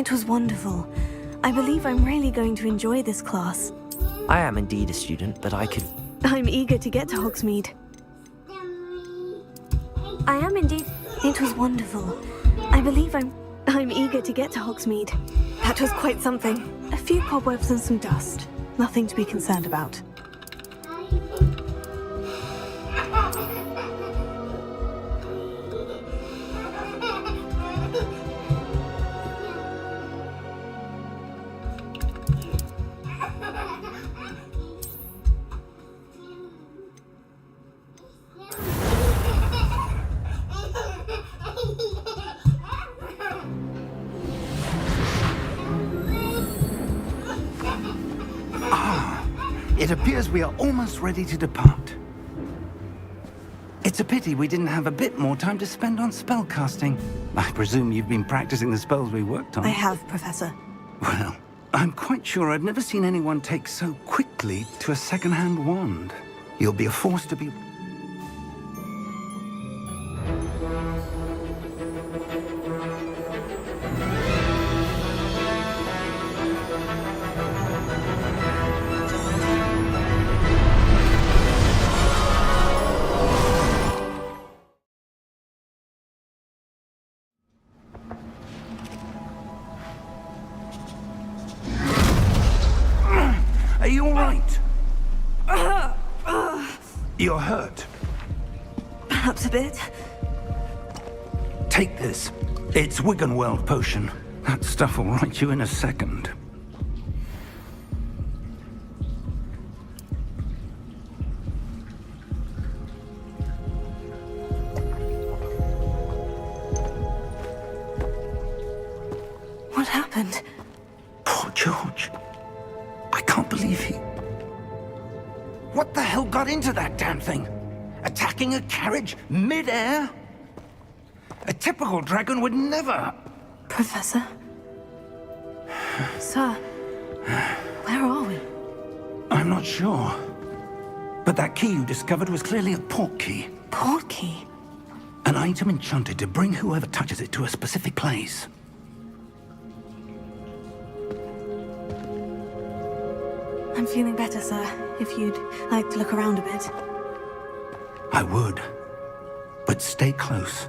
It was wonderful. I believe I'm really going to enjoy this class. I am indeed a student, but I could... I'm eager to get to Hogsmeade. I am indeed... It was wonderful. I believe I'm eager to get to Hogsmeade. That was quite something. A few cobwebs and some dust. Nothing to be concerned about. It appears we are almost ready to depart. It's a pity we didn't have a bit more time to spend on spellcasting. I presume you've been practicing the spells we worked on. I have, Professor. Well, I'm quite sure I've never seen anyone take so quickly to a second-hand wand. You'll be a force to be... Are you all right? You're hurt. Perhaps a bit. Take this. It's Wiggenweld potion. That stuff will right you in a second. What happened? Poor George. I can't believe he... What the hell got into that damn thing? Attacking a carriage mid-air? A typical dragon would never... Professor? Sir? Where are we? I'm not sure. But that key you discovered was clearly a port key. Port key? An item enchanted to bring whoever touches it to a specific place. I'm feeling better, sir. If you'd like to look around a bit. I would. But stay close.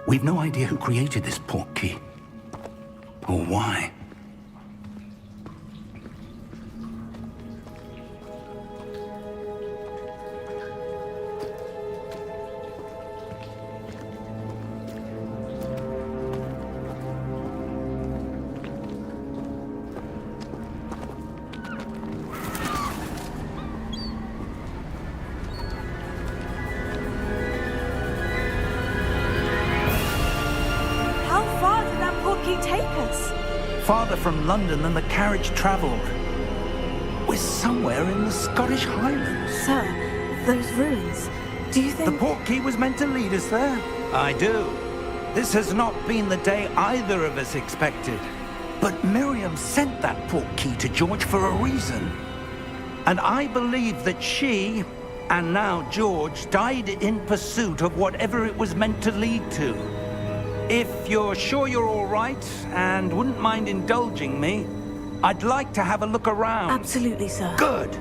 We've no idea who created this port key. Or why. Farther from London than the carriage travelled. We're somewhere in the Scottish Highlands. Sir, those ruins. Do you think... The port key was meant to lead us there? I do. This has not been the day either of us expected. But Miriam sent that port key to George for a reason. And I believe that she, and now George, died in pursuit of whatever it was meant to lead to. If you're sure you're all right, and wouldn't mind indulging me, I'd like to have a look around. Absolutely, sir. Good.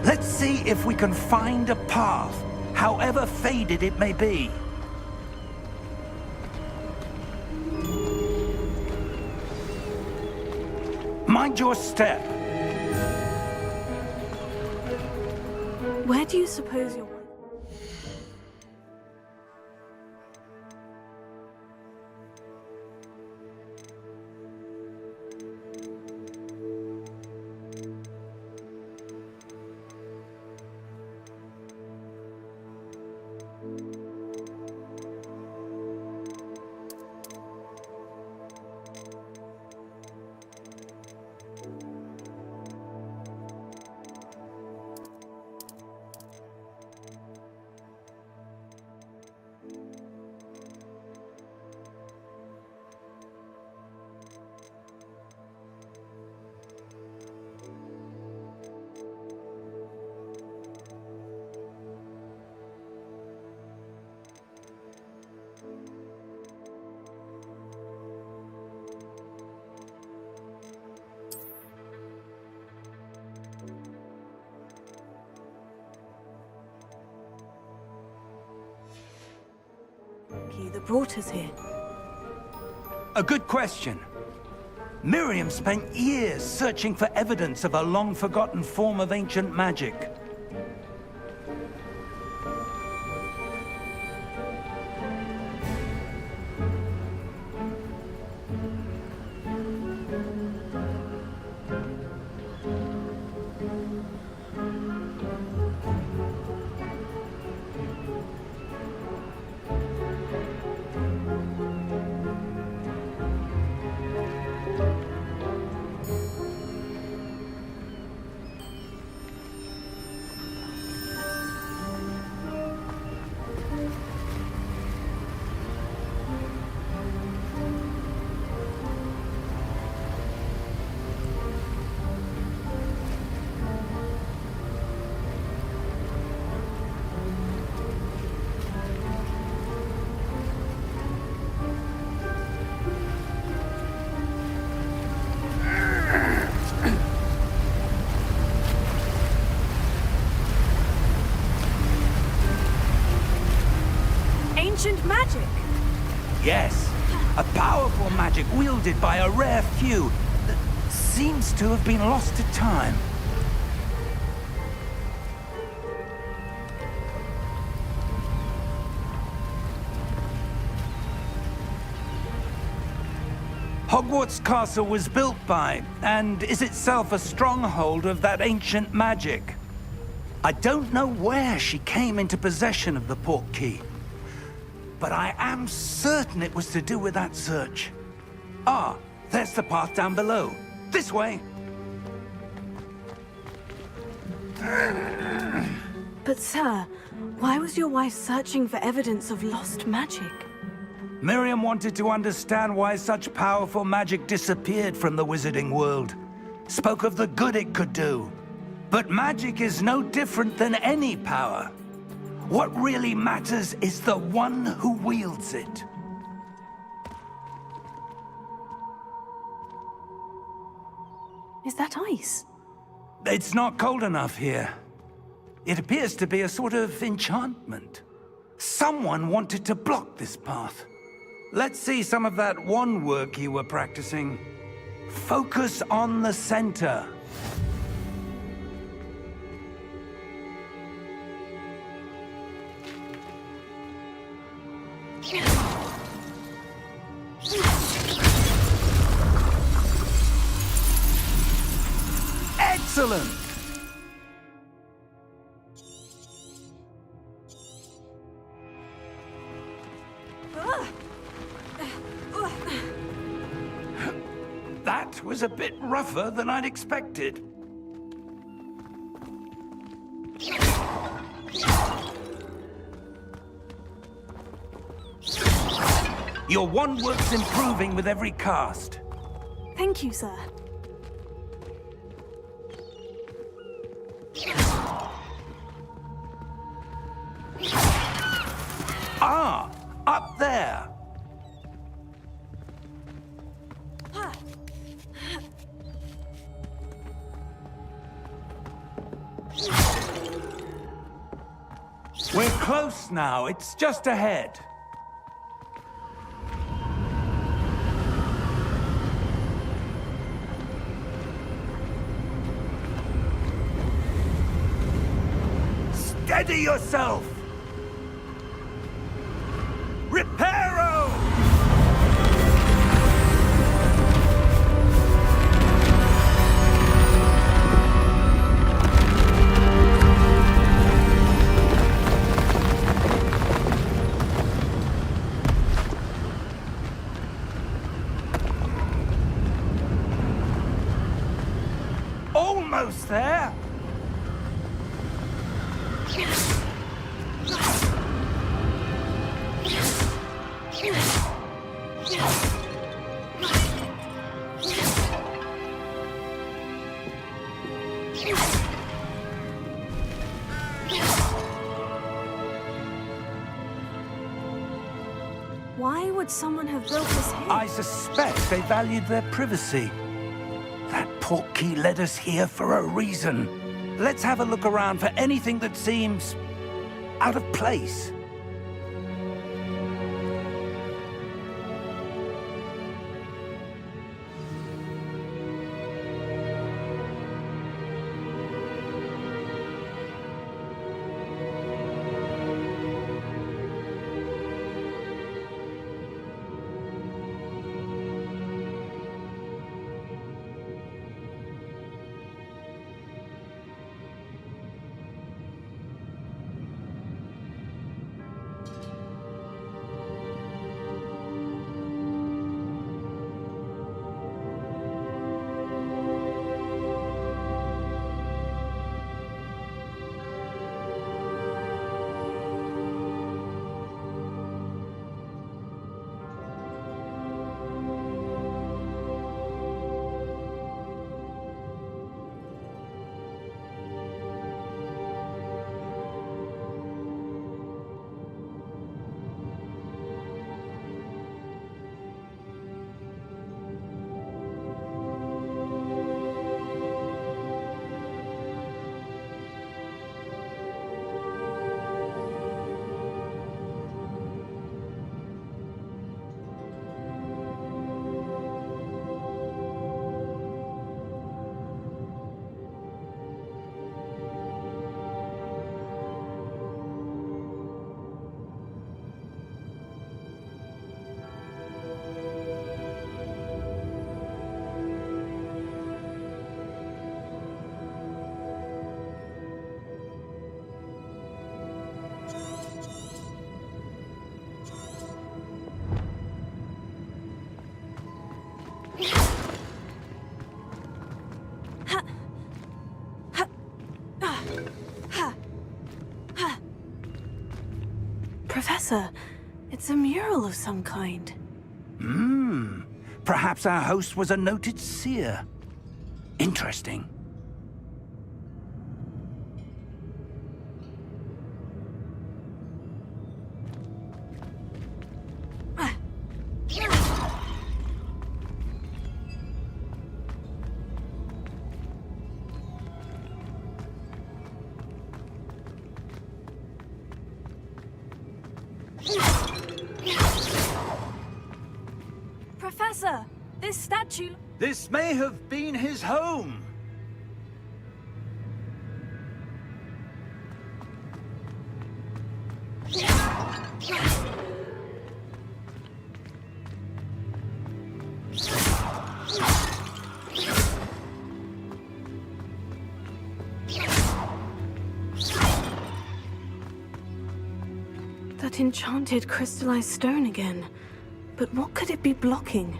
Let's see if we can find a path, however faded it may be. Mind your step. Where do you suppose you're... portkey that brought us here? A good question. Miriam spent years searching for evidence of a long-forgotten form of ancient magic. Ancient magic? Yes, a powerful magic wielded by a rare few that seems to have been lost to time. Hogwarts Castle was built by, and is itself a stronghold of that ancient magic. I don't know where she came into possession of the portkey, but I am certain it was to do with that search. Ah, there's the path down below. This way. But sir, why was your wife searching for evidence of lost magic? Miriam wanted to understand why such powerful magic disappeared from the wizarding world. Spoke of the good it could do. But magic is no different than any power. What really matters is the one who wields it. Is that ice? It's not cold enough here. It appears to be a sort of enchantment. Someone wanted to block this path. Let's see some of that wand work you were practicing. Focus on the center. Excellent! That was a bit rougher than I'd expected. Your wand work's improving with every cast. Thank you, sir. Ah, up there. We're close now. It's just ahead. Steady yourself! Reparo! Almost there! Why would someone have built this here? I suspect they valued their privacy. That portkey led us here for a reason. Let's have a look around for anything that seems out of place. Professor, it's a mural of some kind. Perhaps our host was a noted seer. Interesting. Professor, this statue... This may have been his home. That enchanted crystallized stone again. But what could it be blocking?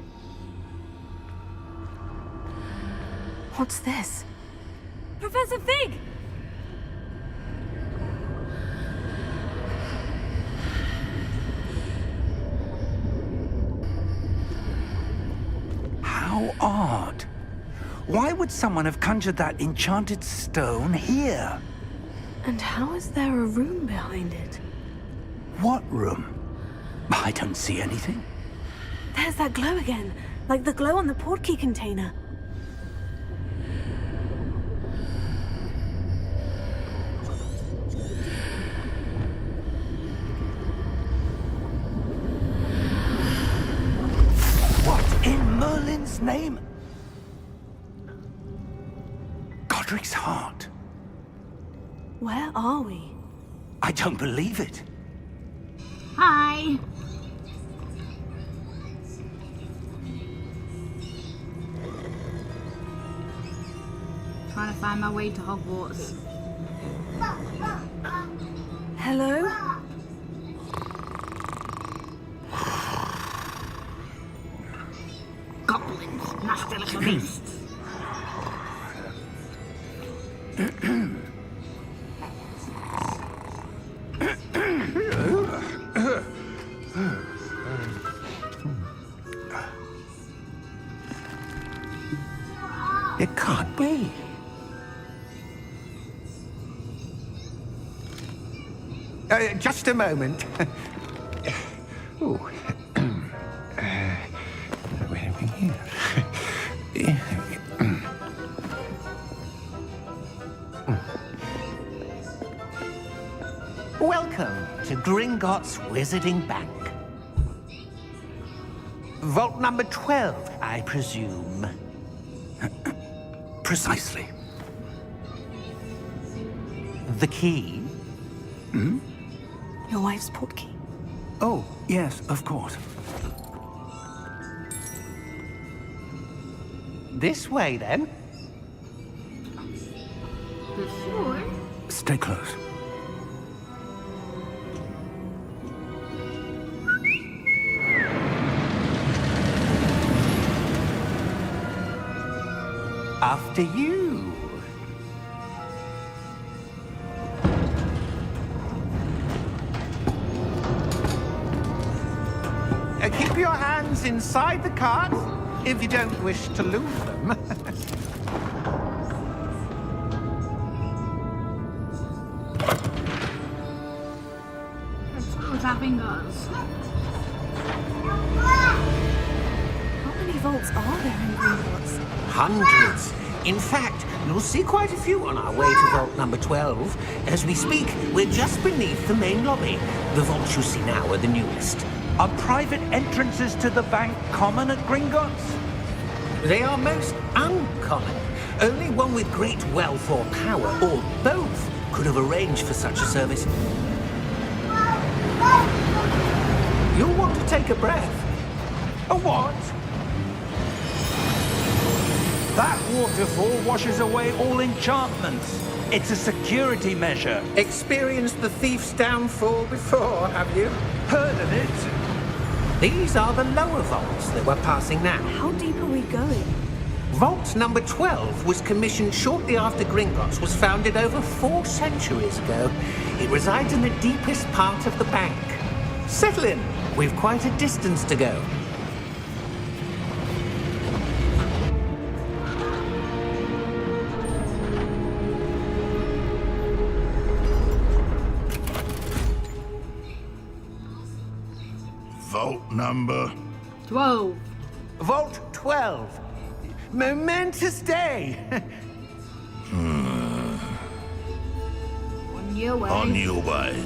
What's this? Professor Fig! How odd. Why would someone have conjured that enchanted stone here? And how is there a room behind it? What room? I don't see anything. There's that glow again, like the glow on the portkey container. What in Merlin's name? Godric's heart. Where are we? I don't believe it. Hi. Trying to find my way to Hogwarts. Hello? Goblins, nasty little beasts. It can't be. Just a moment. Ooh. Where are we here? Welcome to Gringotts Wizarding Bank. Vault number 12, I presume. Precisely. The key? Your wife's portkey. Oh, yes, of course. This way, then. Sure. Stay close. After you. Keep your hands inside the cart if you don't wish to lose them. Let's go with our fingers. How many vaults are there in Gringotts? Hundreds. In fact, you'll see quite a few on our way to vault number 12. As we speak, we're just beneath the main lobby. The vaults you see now are the newest. Are private entrances to the bank common at Gringotts? They are most uncommon. Only one with great wealth or power, or both, could have arranged for such a service. You'll want to take a breath. A what? That waterfall washes away all enchantments. It's a security measure. Experienced the thief's downfall before, have you? Heard of it? These are the lower vaults that we're passing now. How deep are we going? Vault number 12 was commissioned shortly after Gringotts was founded over 4 centuries ago. It resides in the deepest part of the bank. Settle in. We've quite a distance to go. Vault number. 12. Vault 12. Momentous day. On your way. On your way.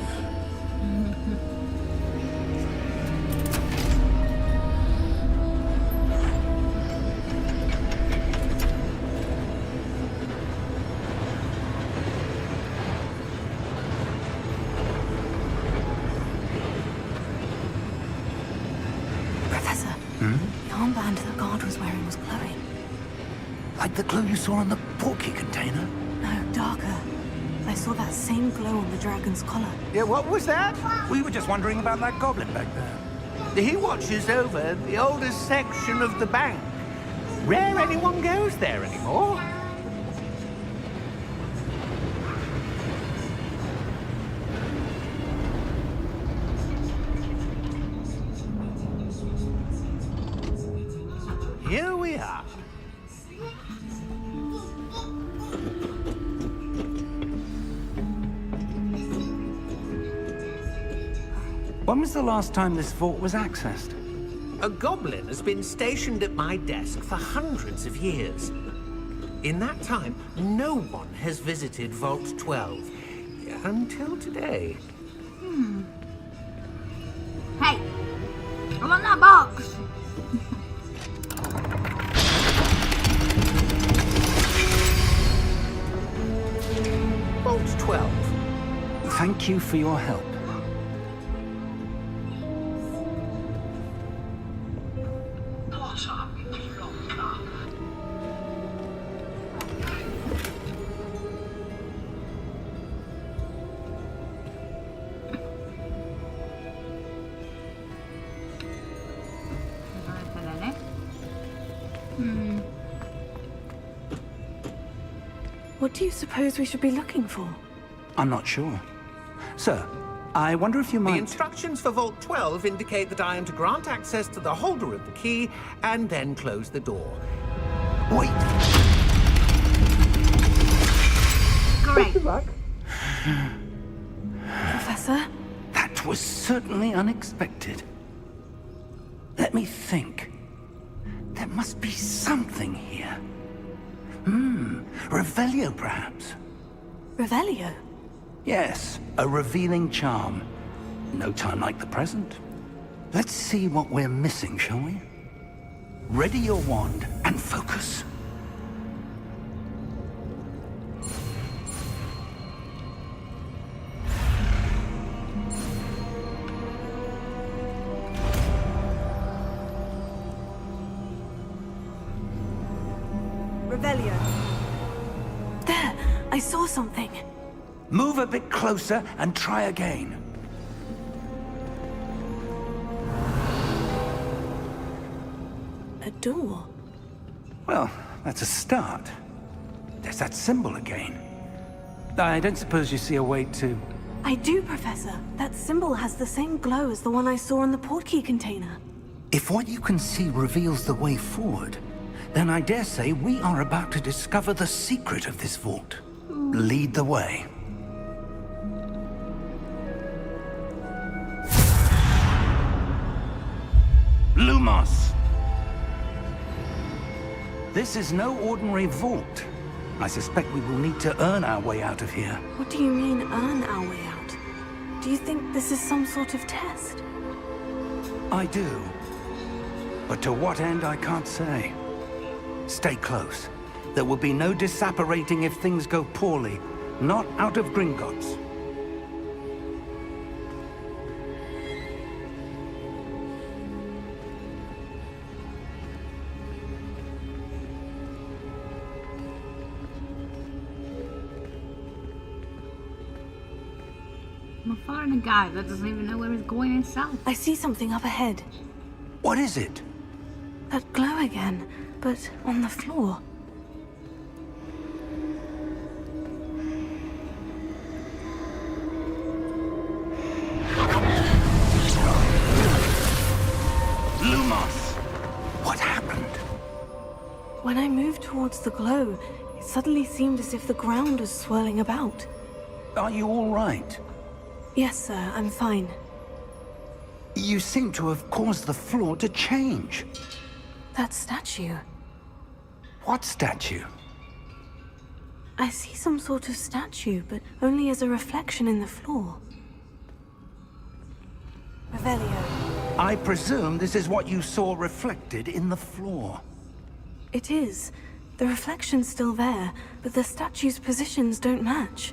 Professor, the armband the guard was wearing was glowing. Like the glow you saw on the portkey container? No, darker. I saw that same glow on the dragon's collar. Yeah, what was that? We were just wondering about that goblin back there. He watches over the oldest section of the bank. Rare anyone goes there anymore. Here we are. When was the last time this vault was accessed? A goblin has been stationed at my desk for hundreds of years. In that time, no one has visited Vault 12. Until today. Hey! I want that box! Vault 12. Thank you for your help. What do you suppose we should be looking for? I'm not sure. Sir, I wonder if you The might... instructions for Vault 12 indicate that I am to grant access to the holder of the key and then close the door. Wait! Great. Professor? That was certainly unexpected. Let me think. There must be something here. Revelio, perhaps? Revelio? Yes, a revealing charm. No time like the present. Let's see what we're missing, shall we? Ready your wand and focus. Revelio. There! I saw something. Move a bit closer and try again. A door. Well, that's a start. There's that symbol again. I don't suppose you see a way to... I do, Professor. That symbol has the same glow as the one I saw in the portkey container. If what you can see reveals the way forward, then I dare say we are about to discover the secret of this vault. Lead the way. Lumos! This is no ordinary vault. I suspect we will need to earn our way out of here. What do you mean, earn our way out? Do you think this is some sort of test? I do. But to what end, I can't say. Stay close. There will be no disapparating if things go poorly. Not out of Gringotts. I'm following a guy that doesn't even know where he's going himself. I see something up ahead. What is it? That glow again, but on the floor. When I moved towards the glow, it suddenly seemed as if the ground was swirling about. Are you all right? Yes, sir, I'm fine. You seem to have caused the floor to change. That statue. What statue? I see some sort of statue, but only as a reflection in the floor. Revelio. I presume this is what you saw reflected in the floor. It is. The reflection's still there, but the statue's positions don't match.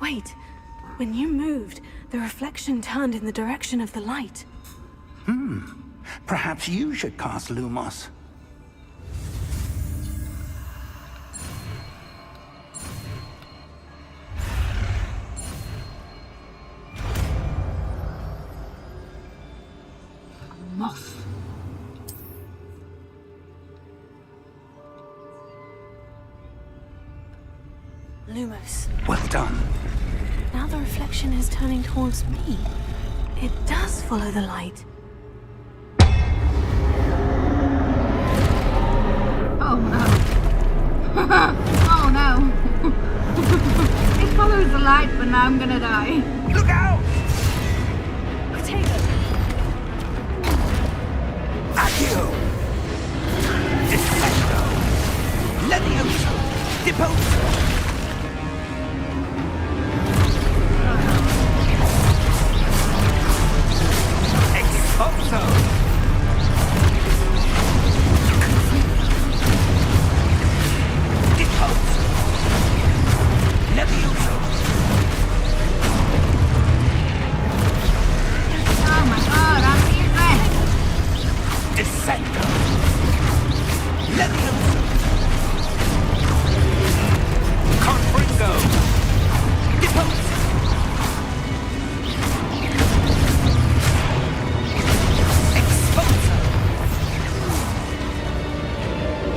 Wait, when you moved, the reflection turned in the direction of the light. Perhaps you should cast Lumos. Moss. Lumos. Well done. Now the reflection is turning towards me. It does follow the light. Oh no. Oh no. It follows the light, but now I'm gonna die. Look out! Potato! Accio! Dissecto! Levioso! Deposo! Expulso! Deposo! Levioso! Oh my god, I'm easy. Dissecto! Levioso! Confringo! Deposo! Expulso!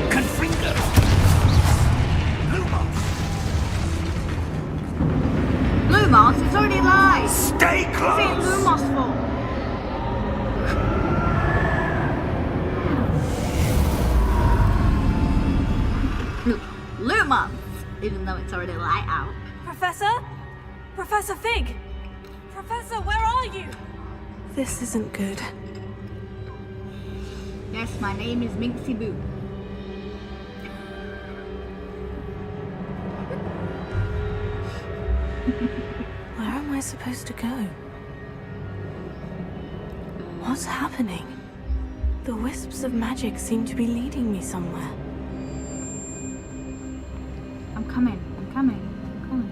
Confringo! Lumos! Lumos, it's already light. Stay What's it close! Lumos for? Lumos, even though it's already light out. Professor? Professor Fig! Professor, where are you? This isn't good. Yes, my name is Minxie Boo. Where am I supposed to go? What's happening? The wisps of magic seem to be leading me somewhere. I'm coming, I'm coming, I'm coming.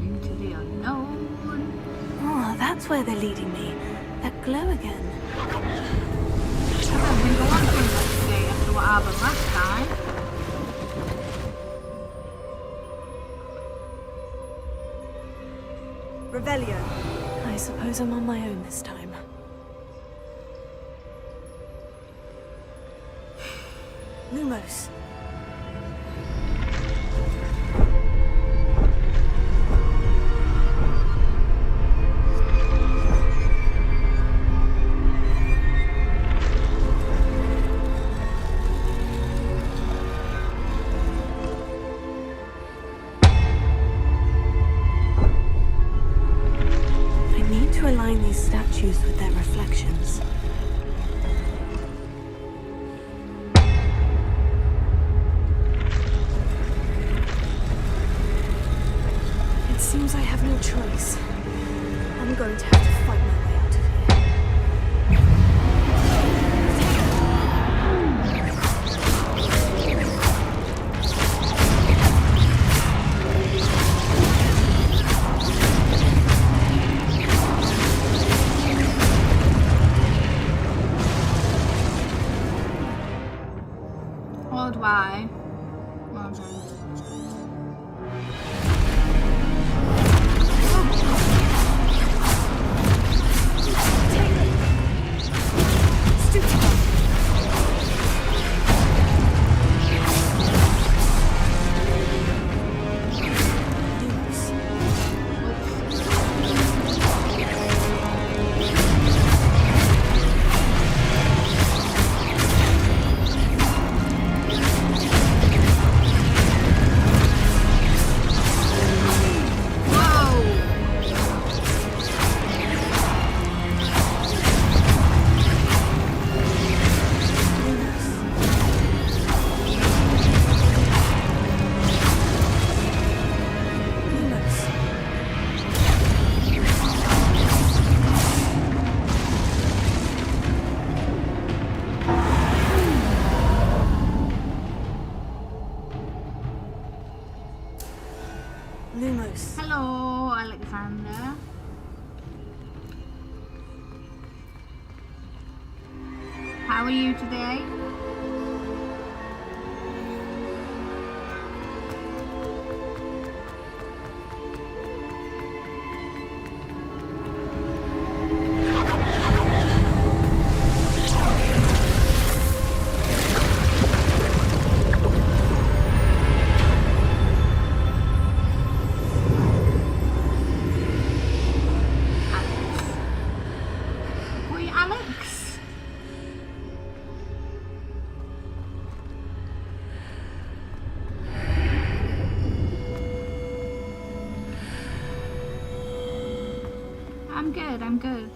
Into the unknown. Oh, that's where they're leading me. That glow again. I don't think I want to investigate after what happened last time. Revelio. I suppose I'm on my own this time. Lumos. I need to align these statues with their reflections. It seems I have no choice. I'm going to have to fight my way out of here. Or do I? Well done. Lumos. Hello, Alexander. How are you today? Boy, Alex. I'm good, I'm good.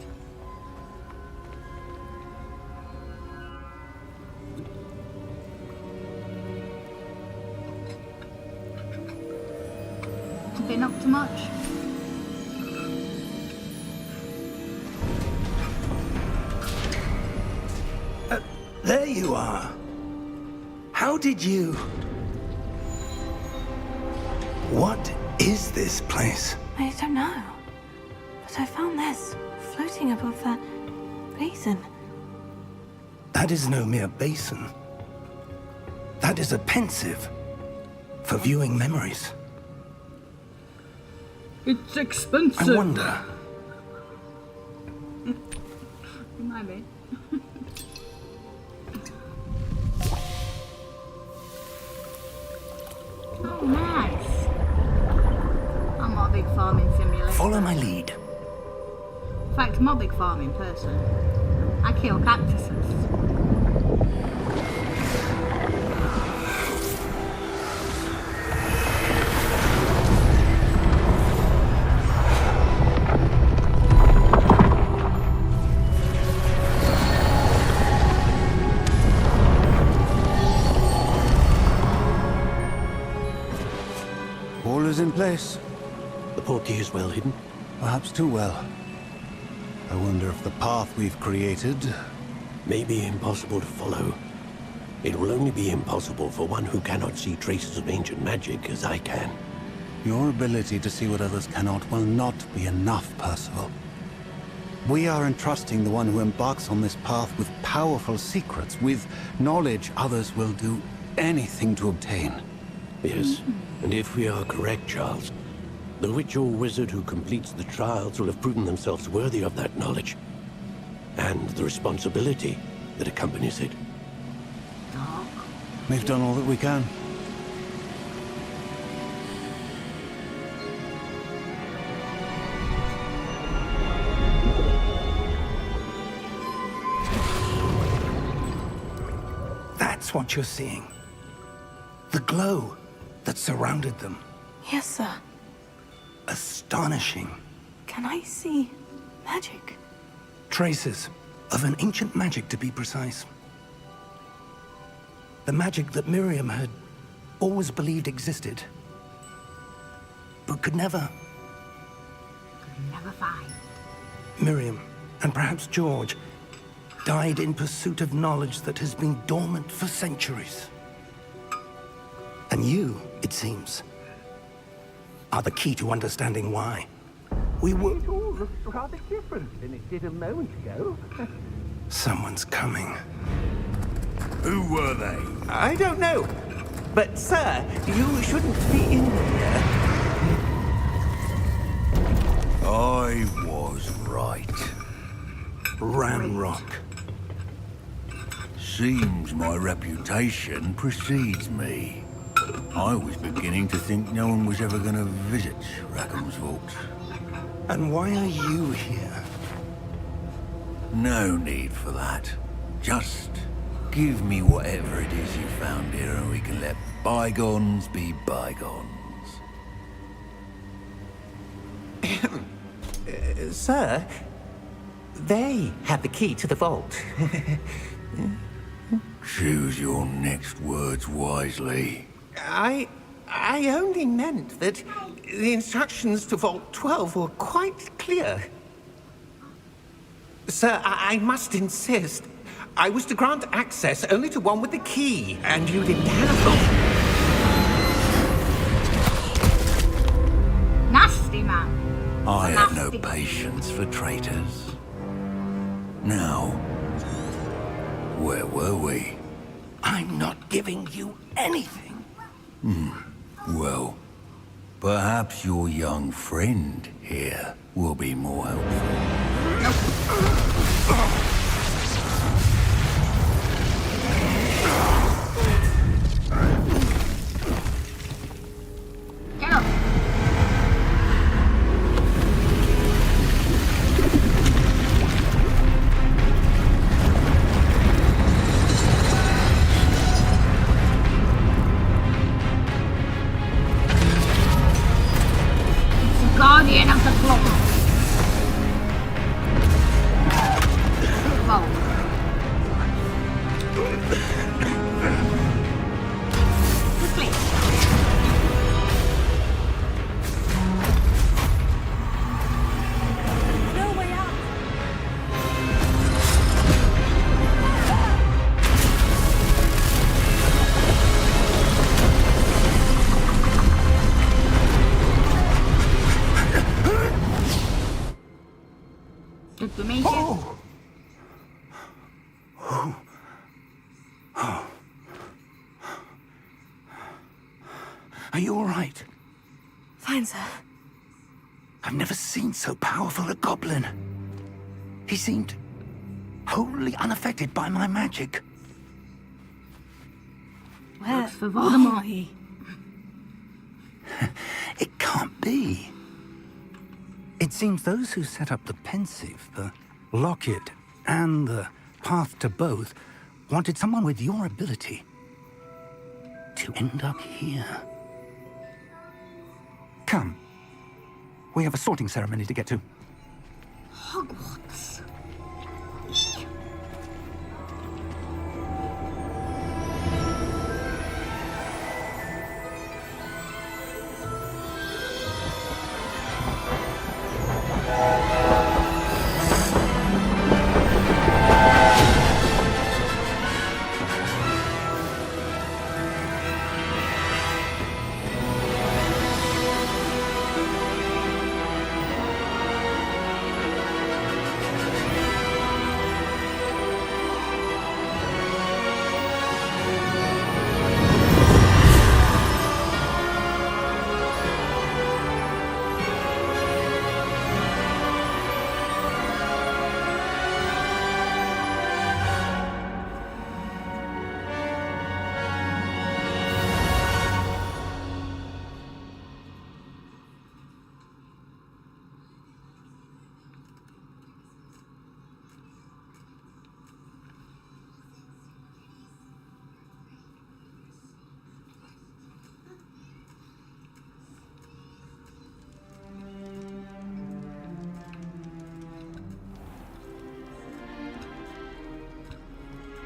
Been up to much? There you are. How did you... What is this place? I don't know. But I found this floating above that basin. That is no mere basin. That is a pensive for viewing memories. It's expensive. I wonder... It might be. Oh, nice. I'm not a big farming simulator. Follow my lead. In fact, I'm not a big farming person. I kill cactuses. All is in place. The portkey is well hidden. Perhaps too well. I wonder if the path we've created... May be impossible to follow. It will only be impossible for one who cannot see traces of ancient magic as I can. Your ability to see what others cannot will not be enough, Percival. We are entrusting the one who embarks on this path with powerful secrets, with knowledge others will do anything to obtain. Yes, and if we are correct, Charles, the witch or wizard who completes the trials will have proven themselves worthy of that knowledge, and the responsibility that accompanies it. We've done all that we can. That's what you're seeing. The glow that surrounded them. Yes, sir. Astonishing. Can I see magic? Traces of an ancient magic, to be precise. The magic that Miriam had always believed existed, but could never. Never find. Miriam, and perhaps George, died in pursuit of knowledge that has been dormant for centuries. And you, it seems, are the key to understanding why. We were... It all looks rather different than it did a moment ago. Someone's coming. Who were they? I don't know. But, sir, you shouldn't be in here. I was right. Ramrock. Seems my reputation precedes me. I was beginning to think no one was ever going to visit Rackham's Vault. And why are you here? No need for that. Just give me whatever it is you found here and we can let bygones be bygones. Sir, they have the key to the vault. Choose your next words wisely. I only meant that the instructions to Vault 12 were quite clear. Sir, I must insist. I was to grant access only to one with the key, and you didn't have them. man. I A have no nasty- patience for traitors. Now, where were we? I'm not giving you anything. Well, perhaps your young friend here will be more helpful. Get up. It's the guardian of the clock. Whoa. Quickly. No way out. Good to meet you. Are you all right? Fine, sir. I've never seen so powerful a goblin. He seemed wholly unaffected by my magic. Where For Voldemort. are he? It can't be. It seems those who set up the pensive, the locket, and the path to both wanted someone with your ability to end up here. Come. We have a sorting ceremony to get to. Hogwarts.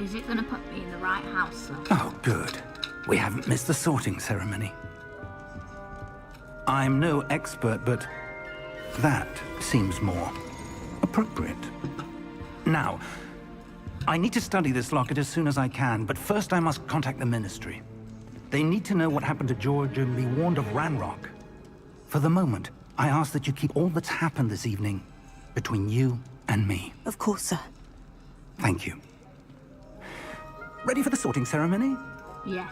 Is it gonna put me in the right house though? Oh, good. We haven't missed the sorting ceremony. I'm no expert, but that seems more appropriate. Now, I need to study this locket as soon as I can, but first I must contact the Ministry. They need to know what happened to George and be warned of Ranrock. For the moment, I ask that you keep all that's happened this evening between you and me. Of course, sir. Thank you. Ready for the sorting ceremony? Yes.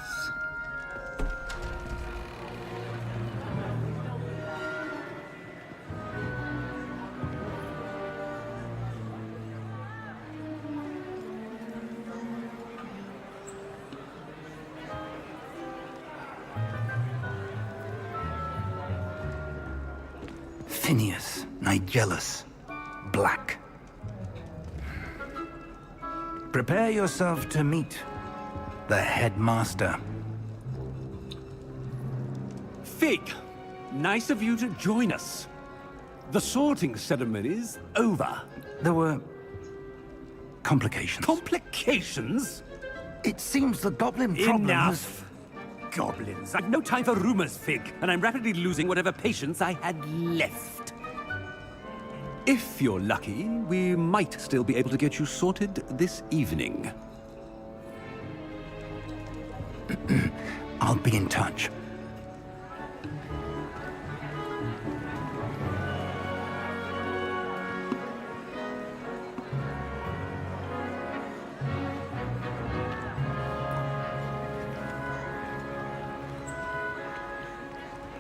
Phineas, Nigellus, Black. Prepare yourself to meet the headmaster. Fig, nice of you to join us. The sorting ceremony's over. There were complications. Complications? It seems the goblin problem has... Enough! Goblins. I've no time for rumors, Fig, and I'm rapidly losing whatever patience I had left. If you're lucky, we might still be able to get you sorted this evening. I'll be in touch.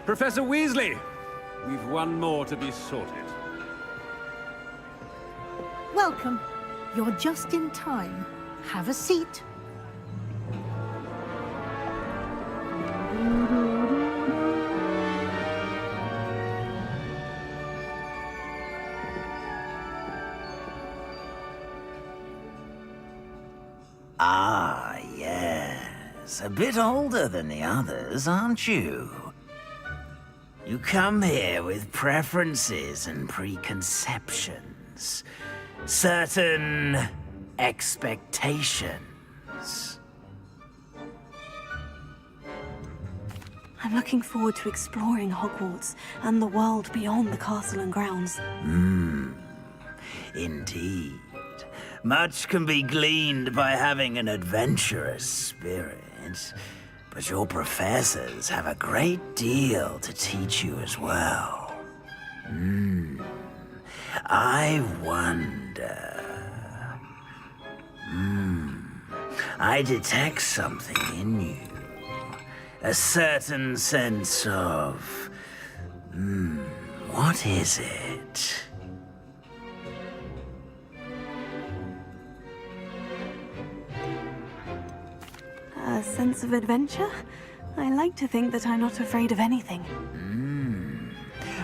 Professor Weasley, we've one more to be sorted. Welcome. You're just in time. Have a seat. Ah, yes. A bit older than the others, aren't you? You come here with preferences and preconceptions. Certain expectations. I'm looking forward to exploring Hogwarts and the world beyond the castle and grounds. Indeed. Much can be gleaned by having an adventurous spirit, but your professors have a great deal to teach you as well. I wonder... I detect something in you. A certain sense of... what is it? A sense of adventure? I like to think that I'm not afraid of anything.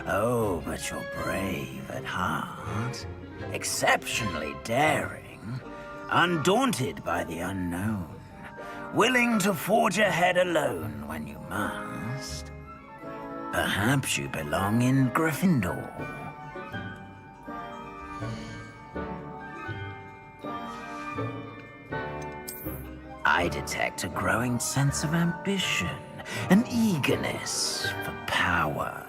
Oh, but you're brave at heart. Exceptionally daring. Undaunted by the unknown. Willing to forge ahead alone when you must. Perhaps you belong in Gryffindor. I detect a growing sense of ambition, an eagerness for power.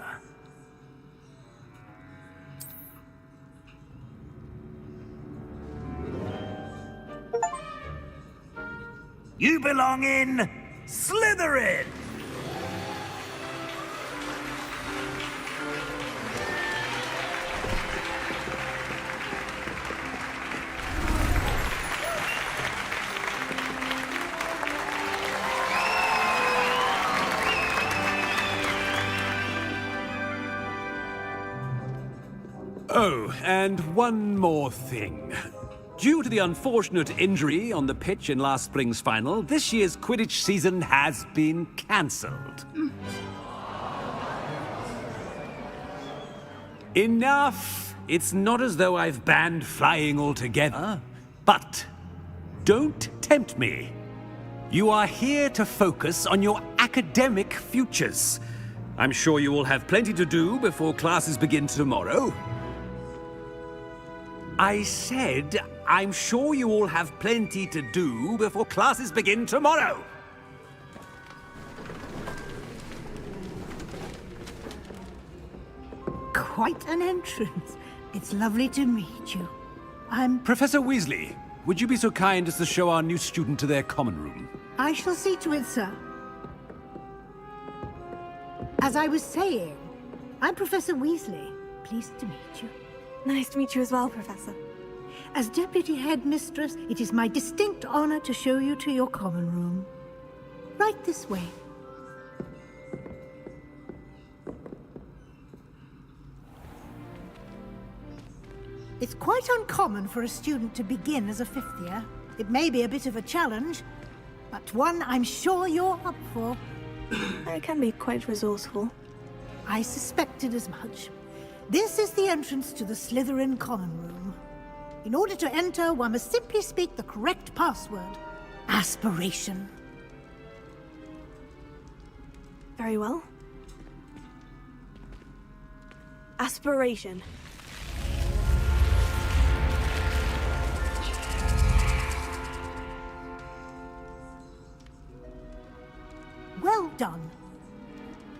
You belong in Slytherin! Oh, and one more thing. Due to the unfortunate injury on the pitch in last spring's final, this year's Quidditch season has been cancelled. Enough! It's not as though I've banned flying altogether. But don't tempt me. You are here to focus on your academic futures. I'm sure you will have plenty to do before classes begin tomorrow. I said, I'm sure you all have plenty to do before classes begin tomorrow. Quite an entrance. It's lovely to meet you. Professor Weasley, would you be so kind as to show our new student to their common room? I shall see to it, sir. As I was saying, I'm Professor Weasley. Pleased to meet you. Nice to meet you as well, Professor. As Deputy Headmistress, it is my distinct honor to show you to your common room. Right this way. It's quite uncommon for a student to begin as a fifth year. It may be a bit of a challenge, but one I'm sure you're up for. I can be quite resourceful. I suspected as much. This is the entrance to the Slytherin common room. In order to enter, one must simply speak the correct password. Aspiration. Very well. Aspiration. Well done.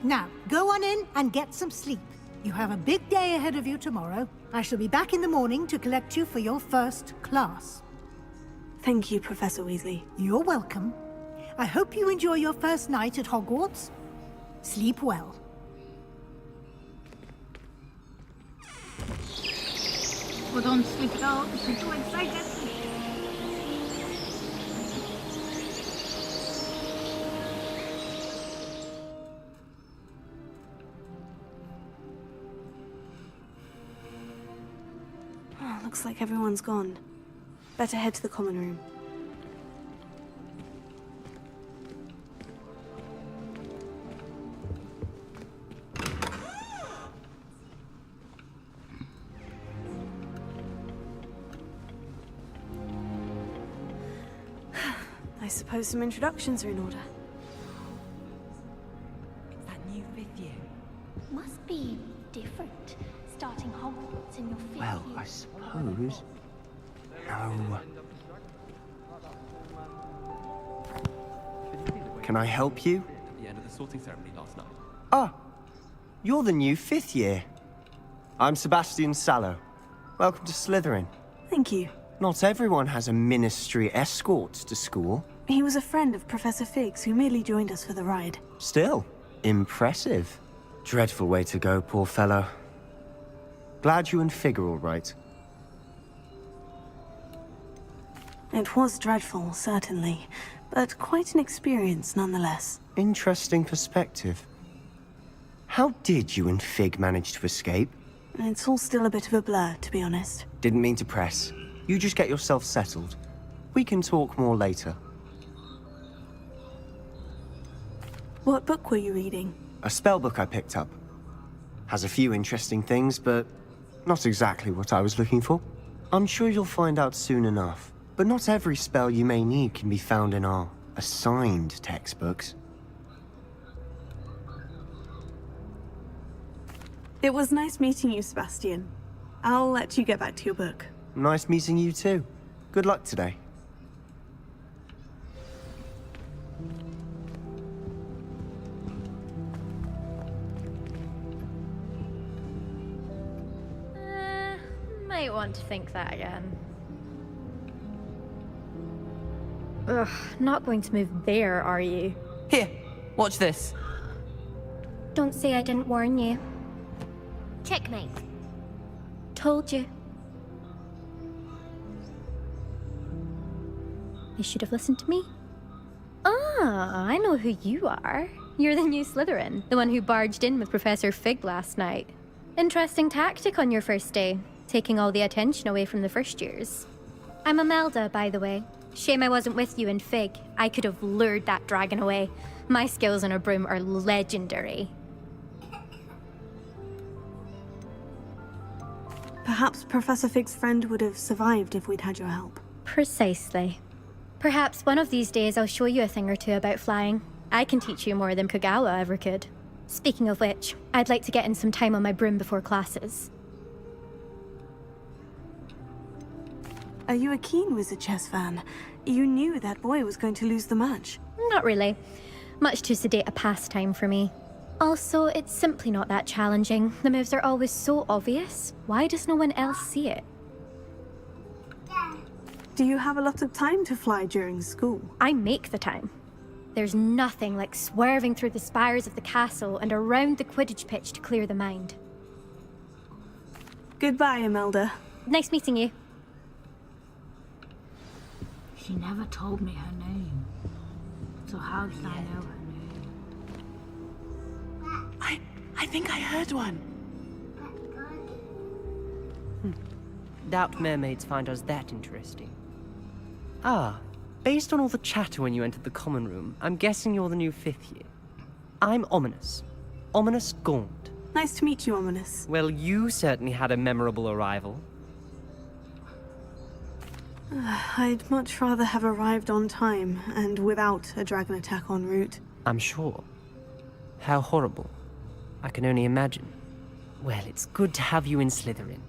Now, go on in and get some sleep. You have a big day ahead of you tomorrow. I shall be back in the morning to collect you for your first class. Thank you, Professor Weasley. You're welcome. I hope you enjoy your first night at Hogwarts. Sleep well. Well, don't sleep it out. I'm too excited. Looks like everyone's gone. Better head to the common room. I suppose some introductions are in order. It's that new 5th year. Must be different, starting Hogwarts in your 5th Well, year. I suppose. No. Can I help you? At the end of the sorting ceremony last night. Ah, you're the new 5th year. I'm Sebastian Sallow. Welcome to Slytherin. Thank you. Not everyone has a ministry escort to school. He was a friend of Professor Fig's who merely joined us for the ride. Still, impressive. Dreadful way to go, poor fellow. Glad you and Fig are all right. It was dreadful, certainly, but quite an experience nonetheless. Interesting perspective. How did you and Fig manage to escape? It's all still a bit of a blur, to be honest. Didn't mean to press. You just get yourself settled. We can talk more later. What book were you reading? A spellbook I picked up. Has a few interesting things, but not exactly what I was looking for. I'm sure you'll find out soon enough. But not every spell you may need can be found in our assigned textbooks. It was nice meeting you, Sebastian. I'll let you get back to your book. Nice meeting you too. Good luck today. Might want to think that again. Ugh, not going to move there, are you? Here, watch this. Don't say I didn't warn you. Checkmate. Told you. You should have listened to me. Ah, I know who you are. You're the new Slytherin, the one who barged in with Professor Fig last night. Interesting tactic on your first day, taking all the attention away from the first years. I'm Imelda, by the way. Shame I wasn't with you in Fig. I could have lured that dragon away. My skills on a broom are legendary. Perhaps Professor Fig's friend would have survived if we'd had your help. Precisely. Perhaps one of these days I'll show you a thing or two about flying. I can teach you more than Kogawa ever could. Speaking of which, I'd like to get in some time on my broom before classes. Are you a keen Wizard Chess fan? You knew that boy was going to lose the match. Not really. Much too sedate a pastime for me. Also, it's simply not that challenging. The moves are always so obvious. Why does no one else see it? Do you have a lot of time to fly during school? I make the time. There's nothing like swerving through the spires of the castle and around the Quidditch pitch to clear the mind. Goodbye, Imelda. Nice meeting you. She never told me her name. So how did I know her name? I think I heard one. Doubt mermaids find us that interesting. Ah, based on all the chatter when you entered the common room, I'm guessing you're the new 5th year. I'm Ominous. Ominous Gaunt. Nice to meet you, Ominous. Well, you certainly had a memorable arrival. I'd much rather have arrived on time and without a dragon attack en route. I'm sure. How horrible. I can only imagine. Well, it's good to have you in Slytherin.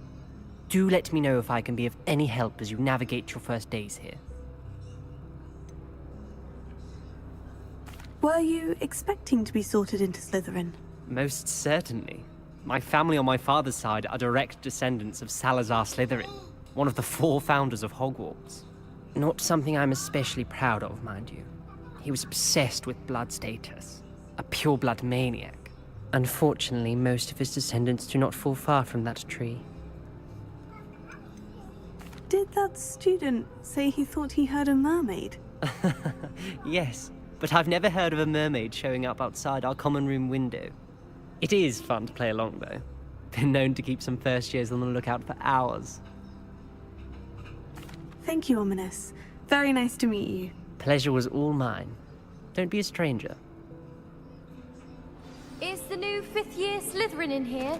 Do let me know if I can be of any help as you navigate your first days here. Were you expecting to be sorted into Slytherin? Most certainly. My family on my father's side are direct descendants of Salazar Slytherin, one of the 4 founders of Hogwarts. Not something I'm especially proud of, mind you. He was obsessed with blood status, a pure-blood maniac. Unfortunately, most of his descendants do not fall far from that tree. Did that student say he thought he heard a mermaid? Yes, but I've never heard of a mermaid showing up outside our common room window. It is fun to play along, though. Been known to keep some first years on the lookout for hours. Thank you, Ominous. Very nice to meet you. Pleasure was all mine. Don't be a stranger. Is the new fifth-year Slytherin in here?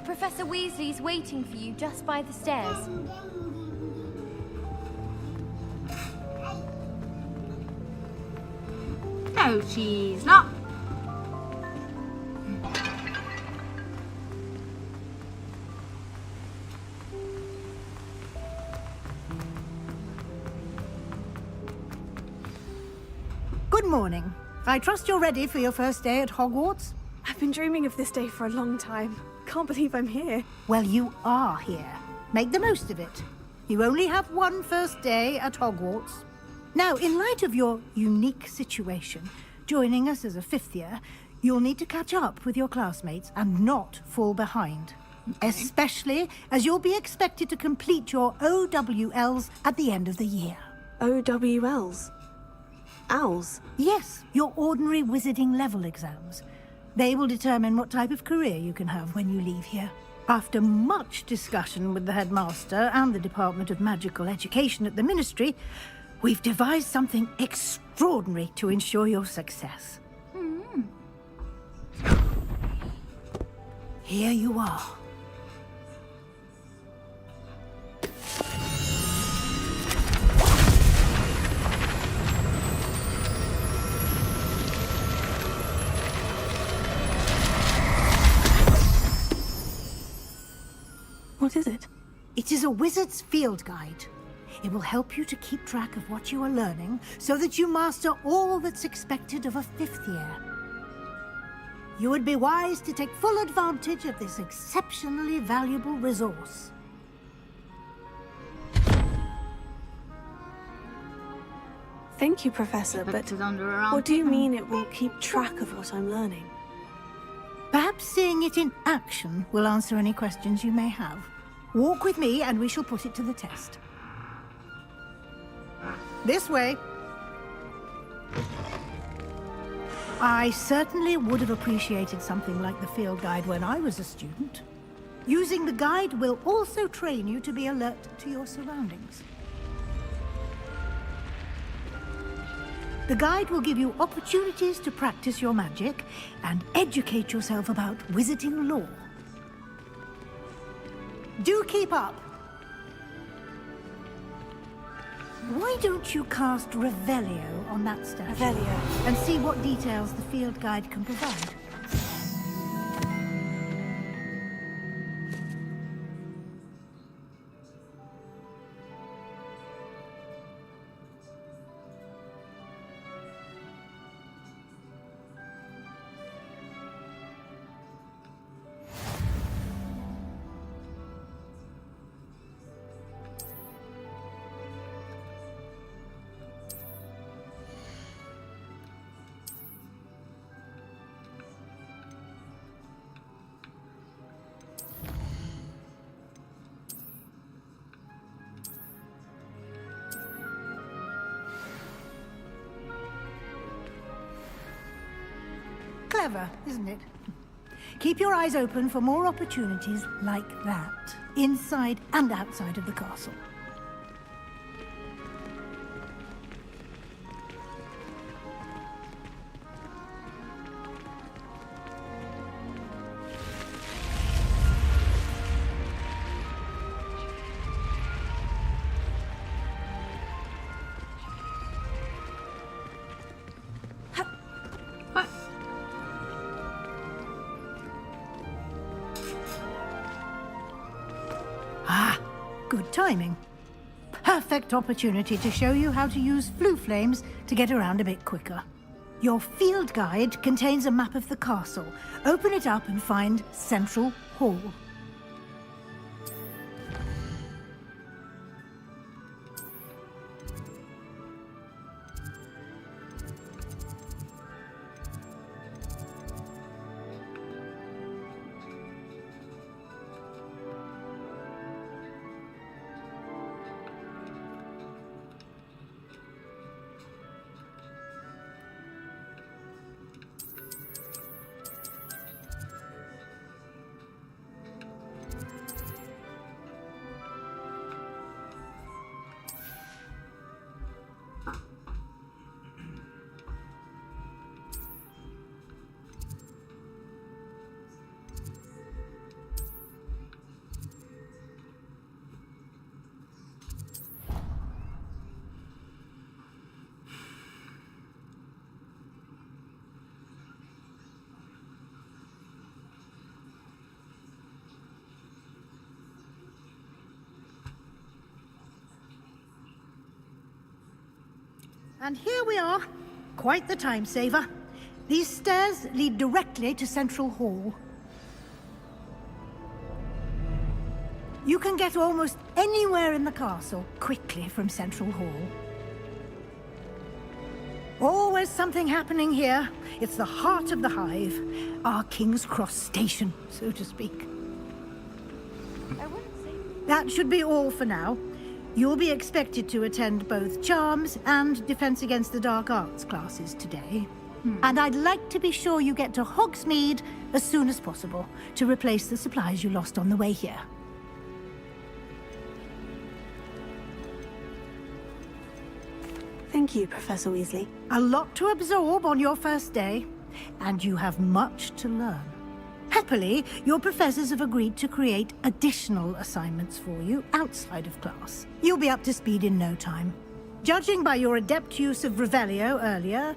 Professor Weasley's waiting for you just by the stairs. No, she's not. Good morning. I trust you're ready for your first day at Hogwarts? I've been dreaming of this day for a long time. Can't believe I'm here. Well, you are here. Make the most of it. You only have one first day at Hogwarts. Now, in light of your unique situation, joining us as a fifth year, you'll need to catch up with your classmates and not fall behind. Especially as you'll be expected to complete your OWLs at the end of the year. OWLs? Owls? Yes, your ordinary wizarding level exams. They will determine what type of career you can have when you leave here. After much discussion with the headmaster and the Department of Magical Education at the Ministry, we've devised something extraordinary to ensure your success. Here you are. What is it? It is a wizard's field guide. It will help you to keep track of what you are learning so that you master all that's expected of a fifth year. You would be wise to take full advantage of this exceptionally valuable resource. Thank you, Professor, but what do you mean it will keep track of what I'm learning? Perhaps seeing it in action will answer any questions you may have. Walk with me and we shall put it to the test. This way. I certainly would have appreciated something like the field guide when I was a student. Using the guide will also train you to be alert to your surroundings. The guide will give you opportunities to practice your magic and educate yourself about wizarding lore. Do keep up. Why don't you cast Revelio on that statue? Revelio. And see what details the field guide can provide. Clever, isn't it? Keep your eyes open for more opportunities like that, inside and outside of the castle. Good timing. Perfect opportunity to show you how to use flue flames to get around a bit quicker. Your field guide contains a map of the castle. Open it up and find Central Hall. And here we are. Quite the time saver. These stairs lead directly to Central Hall. You can get almost anywhere in the castle quickly from Central Hall. Always something happening here. It's the heart of the Hive. Our King's Cross station, so to speak. That should be all for now. You'll be expected to attend both Charms and Defense Against the Dark Arts classes today. And I'd like to be sure you get to Hogsmeade as soon as possible to replace the supplies you lost on the way here. Thank you, Professor Weasley. A lot to absorb on your first day, and you have much to learn. Happily, your professors have agreed to create additional assignments for you outside of class. You'll be up to speed in no time. Judging by your adept use of Revelio earlier,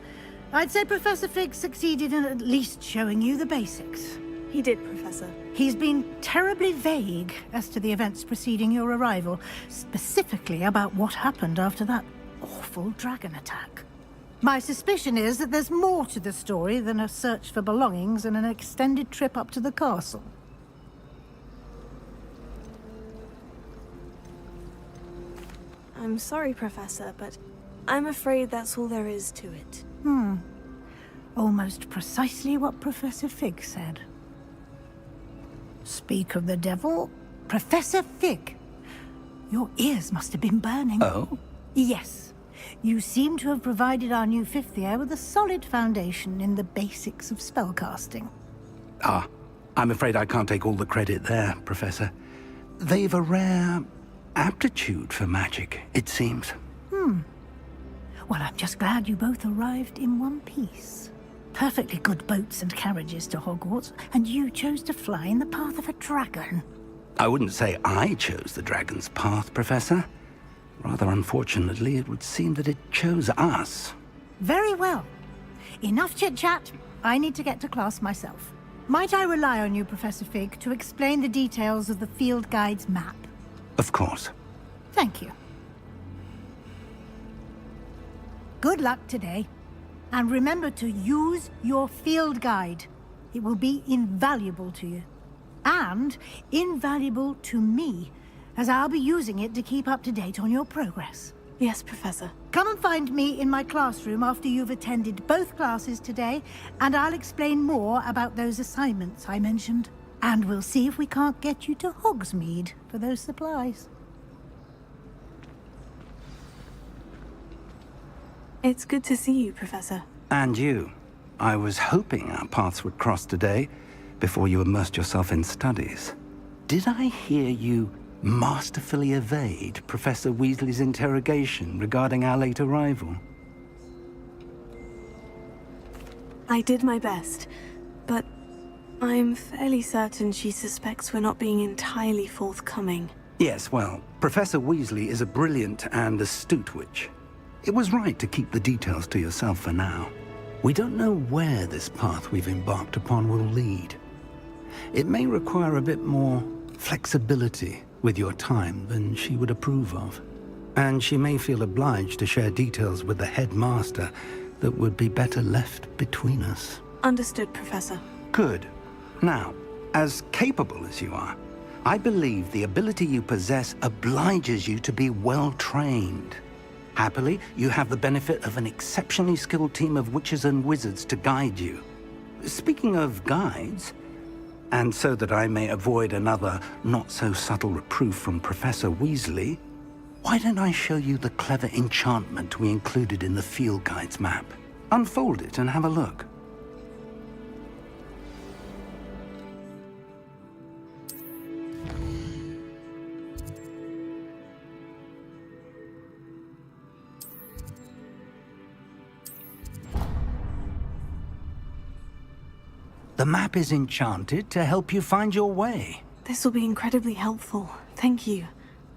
I'd say Professor Fig succeeded in at least showing you the basics. He did, Professor. He's been terribly vague as to the events preceding your arrival, specifically about what happened after that awful dragon attack. My suspicion is that there's more to the story than a search for belongings and an extended trip up to the castle. I'm sorry, Professor, but I'm afraid that's all there is to it. Almost precisely what Professor Fig said. Speak of the devil, Professor Fig. Your ears must have been burning. Oh? Yes. You seem to have provided our new fifth year with a solid foundation in the basics of spellcasting. Ah, I'm afraid I can't take all the credit there, Professor. They've a rare aptitude for magic, it seems. Well, I'm just glad you both arrived in one piece. Perfectly good boats and carriages to Hogwarts, and you chose to fly in the path of a dragon. I wouldn't say I chose the dragon's path, Professor. Rather unfortunately, it would seem that it chose us. Very well. Enough chit-chat. I need to get to class myself. Might I rely on you, Professor Fig, to explain the details of the field guide's map? Of course. Thank you. Good luck today. And remember to use your field guide. It will be invaluable to you. And invaluable to me, as I'll be using it to keep up to date on your progress. Yes, Professor. Come and find me in my classroom after you've attended both classes today, and I'll explain more about those assignments I mentioned. And we'll see if we can't get you to Hogsmeade for those supplies. It's good to see you, Professor. And you. I was hoping our paths would cross today, before you immersed yourself in studies. Did I hear you masterfully evade Professor Weasley's interrogation regarding our late arrival? I did my best, but I'm fairly certain she suspects we're not being entirely forthcoming. Yes, well, Professor Weasley is a brilliant and astute witch. It was right to keep the details to yourself for now. We don't know where this path we've embarked upon will lead. It may require a bit more flexibility with your time than she would approve of. And she may feel obliged to share details with the headmaster that would be better left between us. Understood, Professor. Good. Now, as capable as you are, I believe the ability you possess obliges you to be well trained. Happily, you have the benefit of an exceptionally skilled team of witches and wizards to guide you. Speaking of guides, and so that I may avoid another not-so-subtle reproof from Professor Weasley, why don't I show you the clever enchantment we included in the field guide's map? Unfold it and have a look. The map is enchanted to help you find your way. This will be incredibly helpful. Thank you.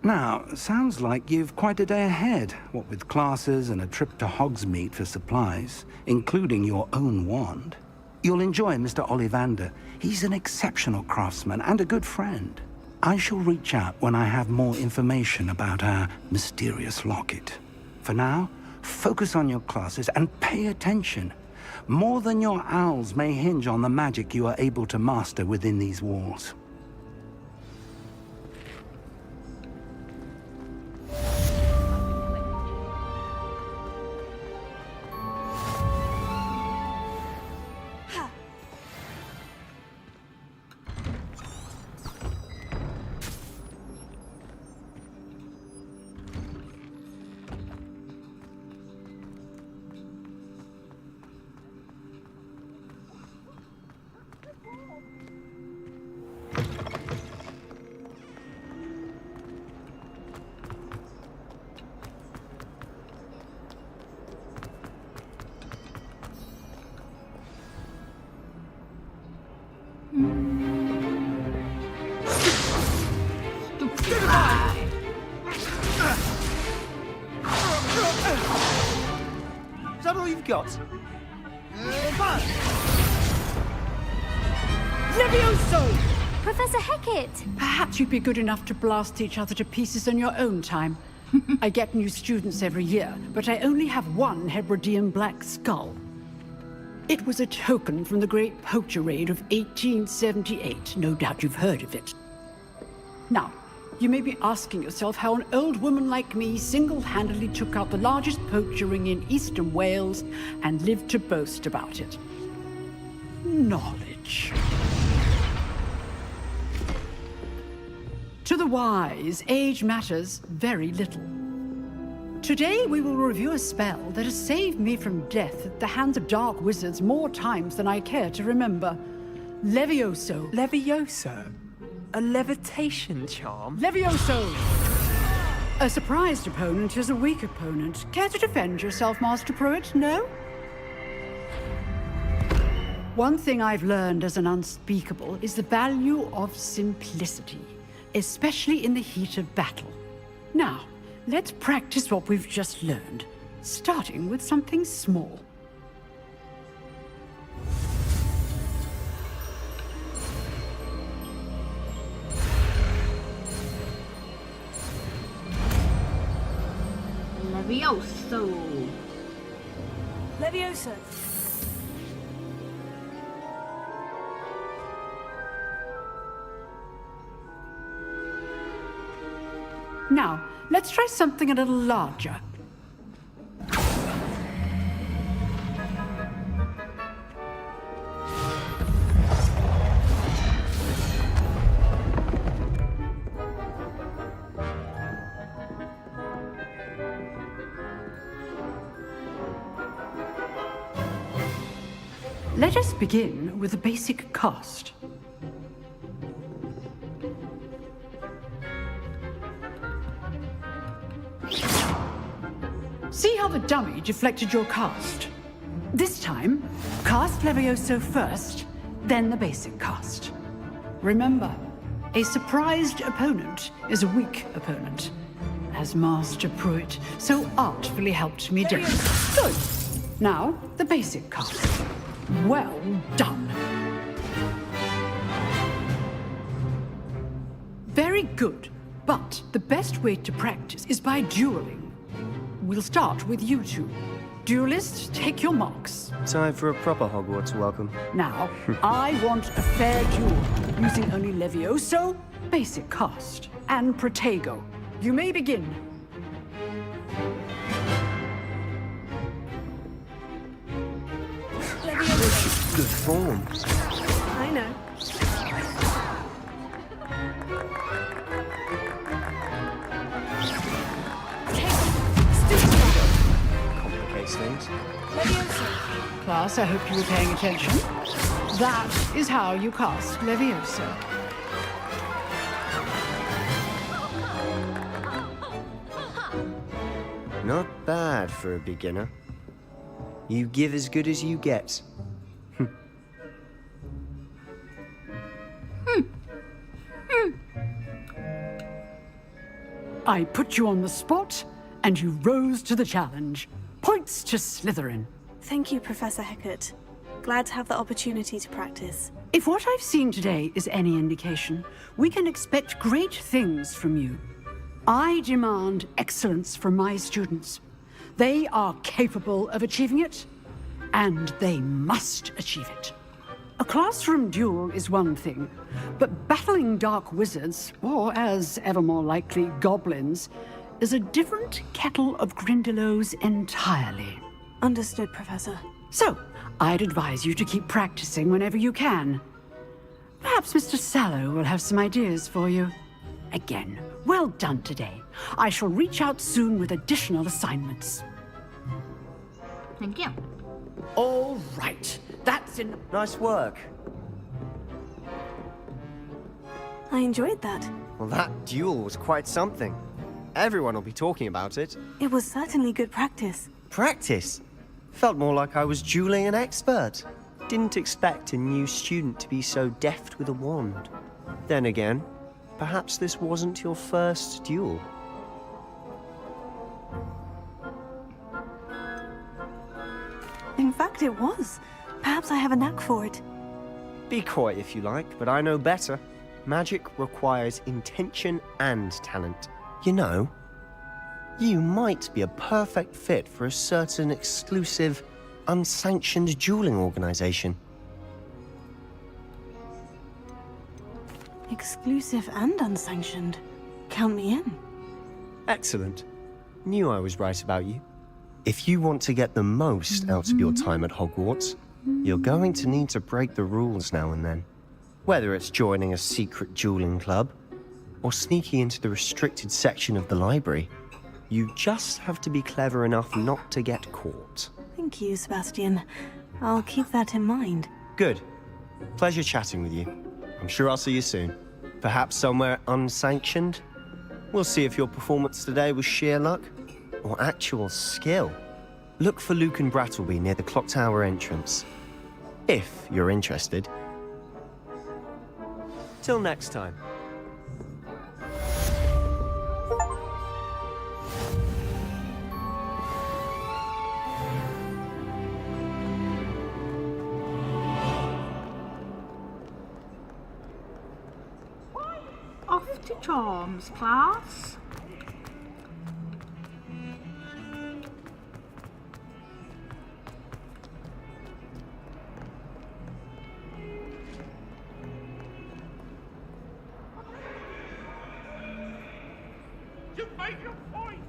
Now, sounds like you've quite a day ahead, what with classes and a trip to Hogsmeade for supplies, including your own wand. You'll enjoy Mr. Ollivander. He's an exceptional craftsman and a good friend. I shall reach out when I have more information about our mysterious locket. For now, Focus on your classes and pay attention. More than your owls may hinge on the magic you are able to master within these walls. Is that all you've got? Levioso! Professor Hecat! Perhaps you'd be good enough to blast each other to pieces on your own time. I get new students every year, but I only have one Hebridean black skull. It was a token from the Great Poacher Raid of 1878. No doubt you've heard of it. Now, you may be asking yourself how an old woman like me single-handedly took out the largest poacher ring in eastern Wales and lived to boast about it. Knowledge. To the wise, age matters very little. Today we will review a spell that has saved me from death at the hands of dark wizards more times than I care to remember. Levioso. Levioso? A levitation charm? Levioso! A surprised opponent is a weak opponent. Care to defend yourself, Master Pruitt? No? One thing I've learned as an unspeakable is the value of simplicity, especially in the heat of battle. Now, let's practice what we've just learned, starting with something small. Levioso. Levioso. Now, let's try something a little larger. Let us begin with the basic cast. See how the dummy deflected your cast? This time, cast Levioso first, then the basic cast. Remember, a surprised opponent is a weak opponent, as Master Pruitt so artfully helped me do. Good. Now, the basic cast. Well done. Very good, but the best way to practice is by dueling. We'll start with you two. Duelists, take your marks. Time for a proper Hogwarts welcome. Now, I want a fair duel, using only Levioso, basic cast, and Protego. You may begin. Good form. I know. Complicates things. Class, I hope you were paying attention. That is how you cast Levioso. Not bad for a beginner. You give as good as you get. I put you on the spot, and you rose to the challenge. Points to Slytherin. Thank you, Professor Hecat. Glad to have the opportunity to practice. If what I've seen today is any indication, we can expect great things from you. I demand excellence from my students. They are capable of achieving it, and they must achieve it. A classroom duel is one thing, but battling dark wizards, or as ever more likely, goblins, is a different kettle of Grindylows entirely. Understood, Professor. So, I'd advise you to keep practicing whenever you can. Perhaps Mr. Sallow will have some ideas for you. Again, well done today. I shall reach out soon with additional assignments. Thank you. All right, that's in... Nice work. I enjoyed that. Well, that duel was quite something. Everyone will be talking about it. It was certainly good practice. Practice? Felt more like I was dueling an expert. Didn't expect a new student to be so deft with a wand. Then again, perhaps this wasn't your first duel. In fact, it was. Perhaps I have a knack for it. Be coy if you like, but I know better. Magic requires intention and talent. You know, you might be a perfect fit for a certain exclusive, unsanctioned dueling organization. Exclusive and unsanctioned. Count me in. Excellent. Knew I was right about you. If you want to get the most out of your time at Hogwarts, you're going to need to break the rules now and then. Whether it's joining a secret dueling club, or sneaking into the restricted section of the library, you just have to be clever enough not to get caught. Thank you, Sebastian. I'll keep that in mind. Good. Pleasure chatting with you. I'm sure I'll see you soon. Perhaps somewhere unsanctioned? We'll see if your performance today was sheer luck or actual skill. Look for Luke and Brattleby near the clock tower entrance. If you're interested. Till next time. Off to charms, class. You made your point.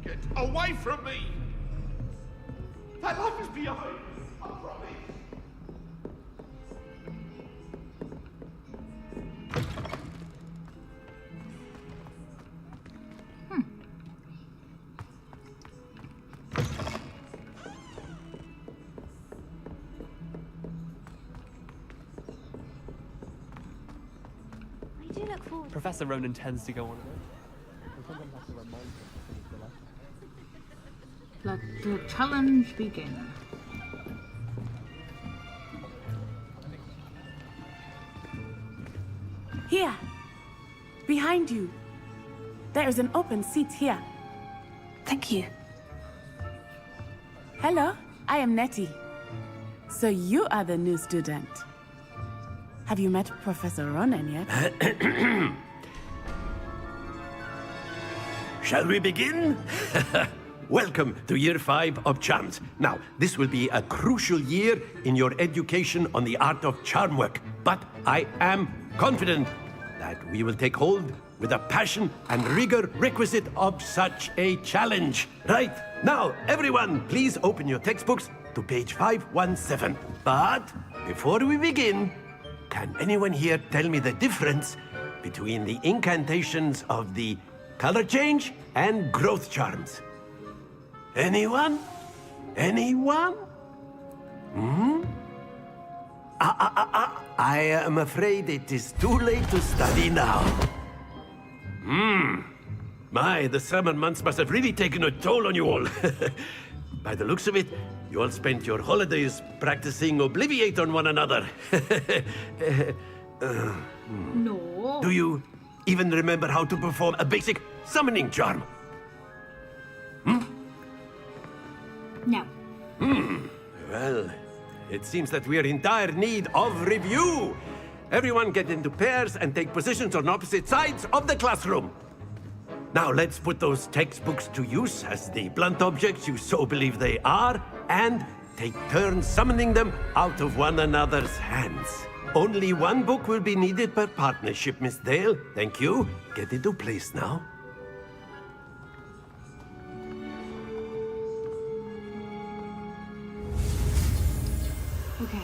Get away from me. That life is behind. I promise. Professor Ronan tends to go on Let the challenge begin. Here! Behind you! There is an open seat here. Thank you. Hello, I am Nettie. So you are the new student. Have you met Professor Ronan yet? Shall we begin? Welcome to Year 5 of Charms. Now, this will be a crucial year in your education on the art of charm work, but I am confident that we will take hold with the passion and rigor requisite of such a challenge. Right, now, everyone, please open your textbooks to page 517. But before we begin, can anyone here tell me the difference between the incantations of the color change and growth charms? Anyone? Anyone? I am afraid it is too late to study now. My, the summer months must have really taken a toll on you all. By the looks of it, you all spent your holidays practicing Obliviate on one another. No. Do you even remember how to perform a basic summoning charm? No. Well, it seems that we are in dire need of review. Everyone get into pairs and take positions on opposite sides of the classroom. Now let's put those textbooks to use as the blunt objects you so believe they are, and take turns summoning them out of one another's hands. Only one book will be needed per partnership, Miss Dale. Thank you. Get into place now. Okay.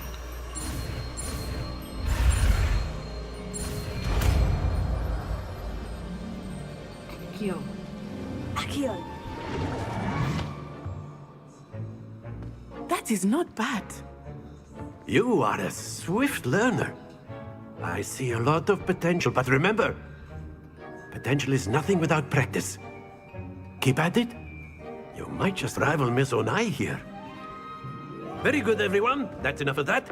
Accio. That is not bad. You are a swift learner. I see a lot of potential, but remember, potential is nothing without practice. Keep at it. You might just rival Miss Onai here. Very good, everyone. That's enough of that.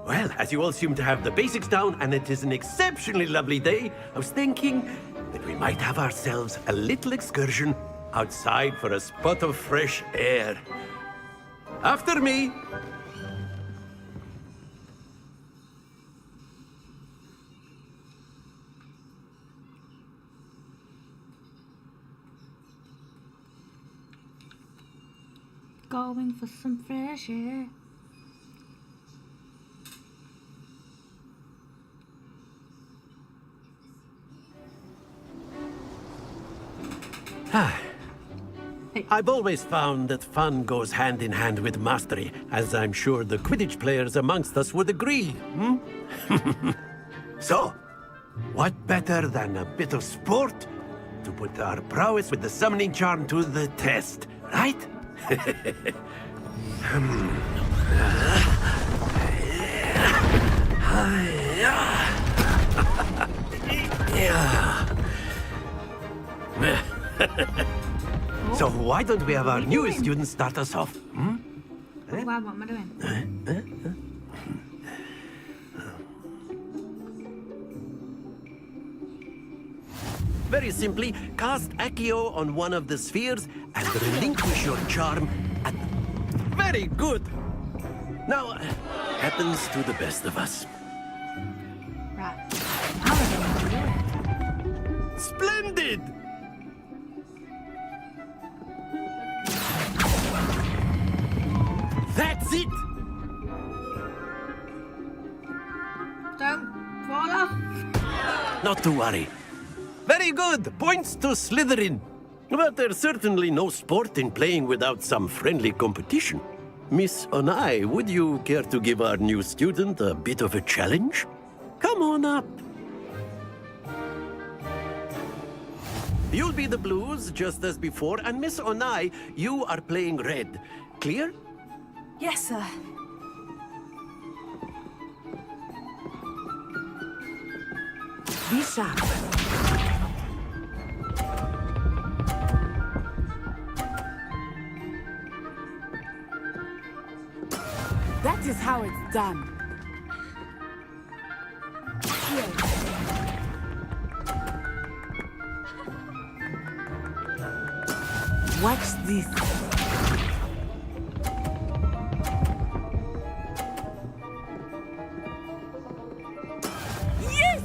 Well, as you all seem to have the basics down, and it is an exceptionally lovely day, I was thinking that we might have ourselves a little excursion outside for a spot of fresh air. After me. Going for some fresh air. I've always found that fun goes hand in hand with mastery, as I'm sure the Quidditch players amongst us would agree. So, what better than a bit of sport to put our prowess with the summoning charm to the test, right? So why don't we have our newest student start us off? Wow, what am I doing? Very simply, cast Accio on one of the spheres and relinquish your charm at... Very good! Now, happens to the best of us. Right. Now I don't know how to do it. Splendid! That's it! Don't fall off. Not to worry. Very good! Points to Slytherin. But there's certainly no sport in playing without some friendly competition. Miss Onai, would you care to give our new student a bit of a challenge? Come on up. You'll be the blues, just as before, and Miss Onai, you are playing red. Clear? Yes, sir. Be sharp. That is how it's done. Watch this. Yes!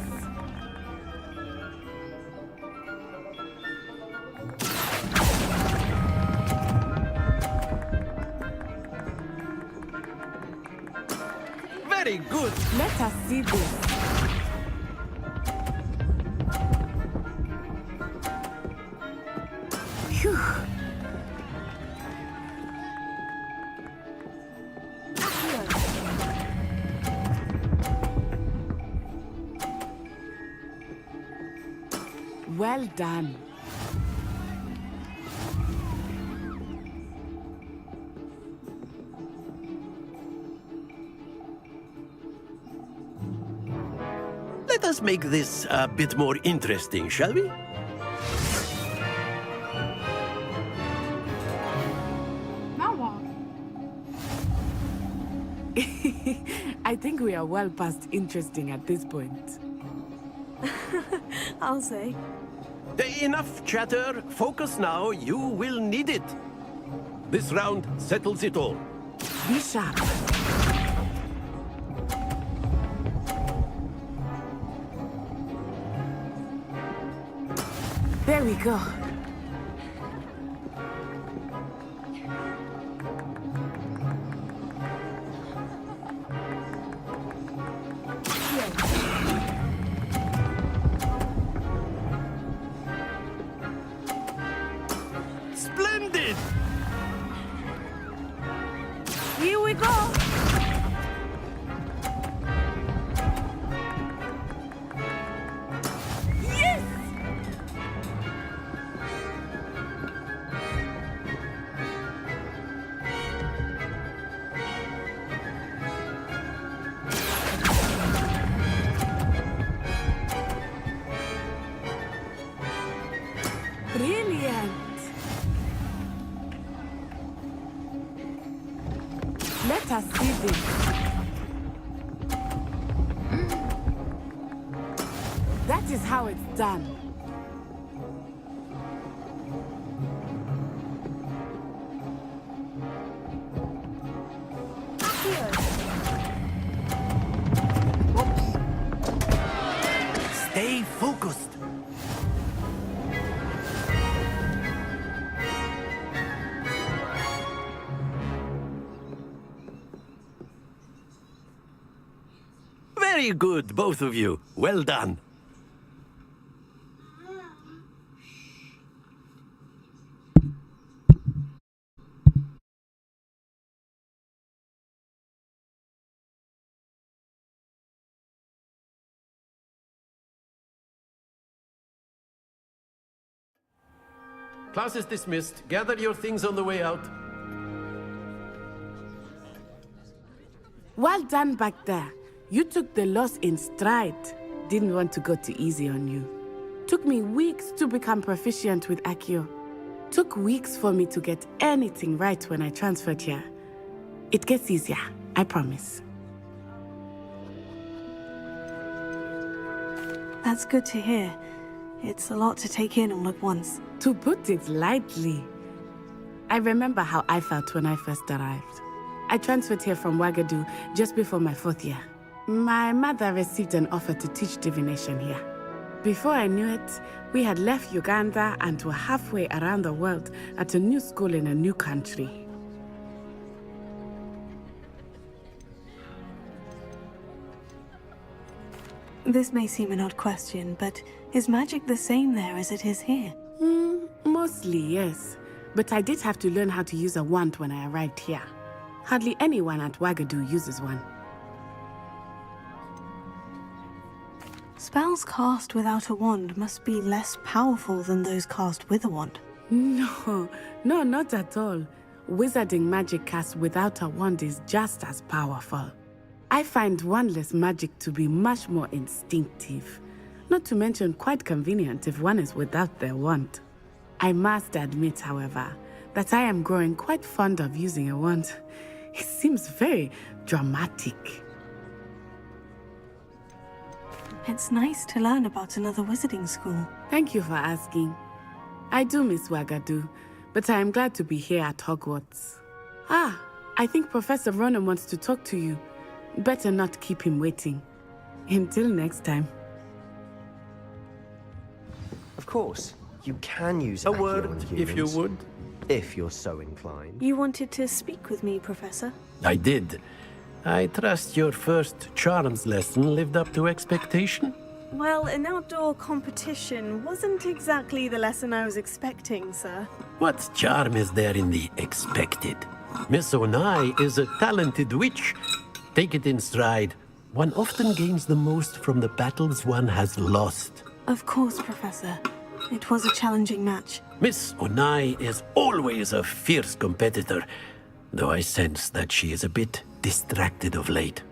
Very good. Let us see this. Phew. Well done. Let us make this a bit more interesting, shall we? Now what? I think we are well past interesting at this point. I'll say. Enough chatter. Focus now. You will need it. This round settles it all. Be sharp. we go. Splendid! Here we go. Yes! Brilliant. Let us see this. That is how it's done. Stay focused. Very good, both of you. Well done. Class is dismissed. Gather your things on the way out. Well done back there. You took the loss in stride. Didn't want to go too easy on you. Took me weeks to become proficient with Accio. Took weeks for me to get anything right when I transferred here. It gets easier, I promise. That's good to hear. It's a lot to take in all at once. To put it lightly, I remember how I felt when I first arrived. I transferred here from Ouagadougou just before my 4th year. My mother received an offer to teach divination here. Before I knew it, we had left Uganda and were halfway around the world at a new school in a new country. This may seem an odd question, but is magic the same there as it is here? Mostly, yes. But I did have to learn how to use a wand when I arrived here. Hardly anyone at Ouagadougou uses one. Spells cast without a wand must be less powerful than those cast with a wand. No, not at all. Wizarding magic cast without a wand is just as powerful. I find wandless magic to be much more instinctive. Not to mention quite convenient if one is without their wand. I must admit, however, that I am growing quite fond of using a wand. It seems very dramatic. It's nice to learn about another wizarding school. Thank you for asking. I do miss Ouagadougou, but I am glad to be here at Hogwarts. Ah, I think Professor Ronan wants to talk to you. Better not keep him waiting. Until next time. Of course, you can use A Accio word, on if you humans, would. if you're so inclined. You wanted to speak with me, Professor? I did. I trust your first charms lesson lived up to expectation? Well, an outdoor competition wasn't exactly the lesson I was expecting, sir. What charm is there in the expected? Miss Onai is a talented witch. Take it in stride. One often gains the most from the battles one has lost. Of course, Professor. It was a challenging match. Miss Onai is always a fierce competitor, though I sense that she is a bit distracted of late.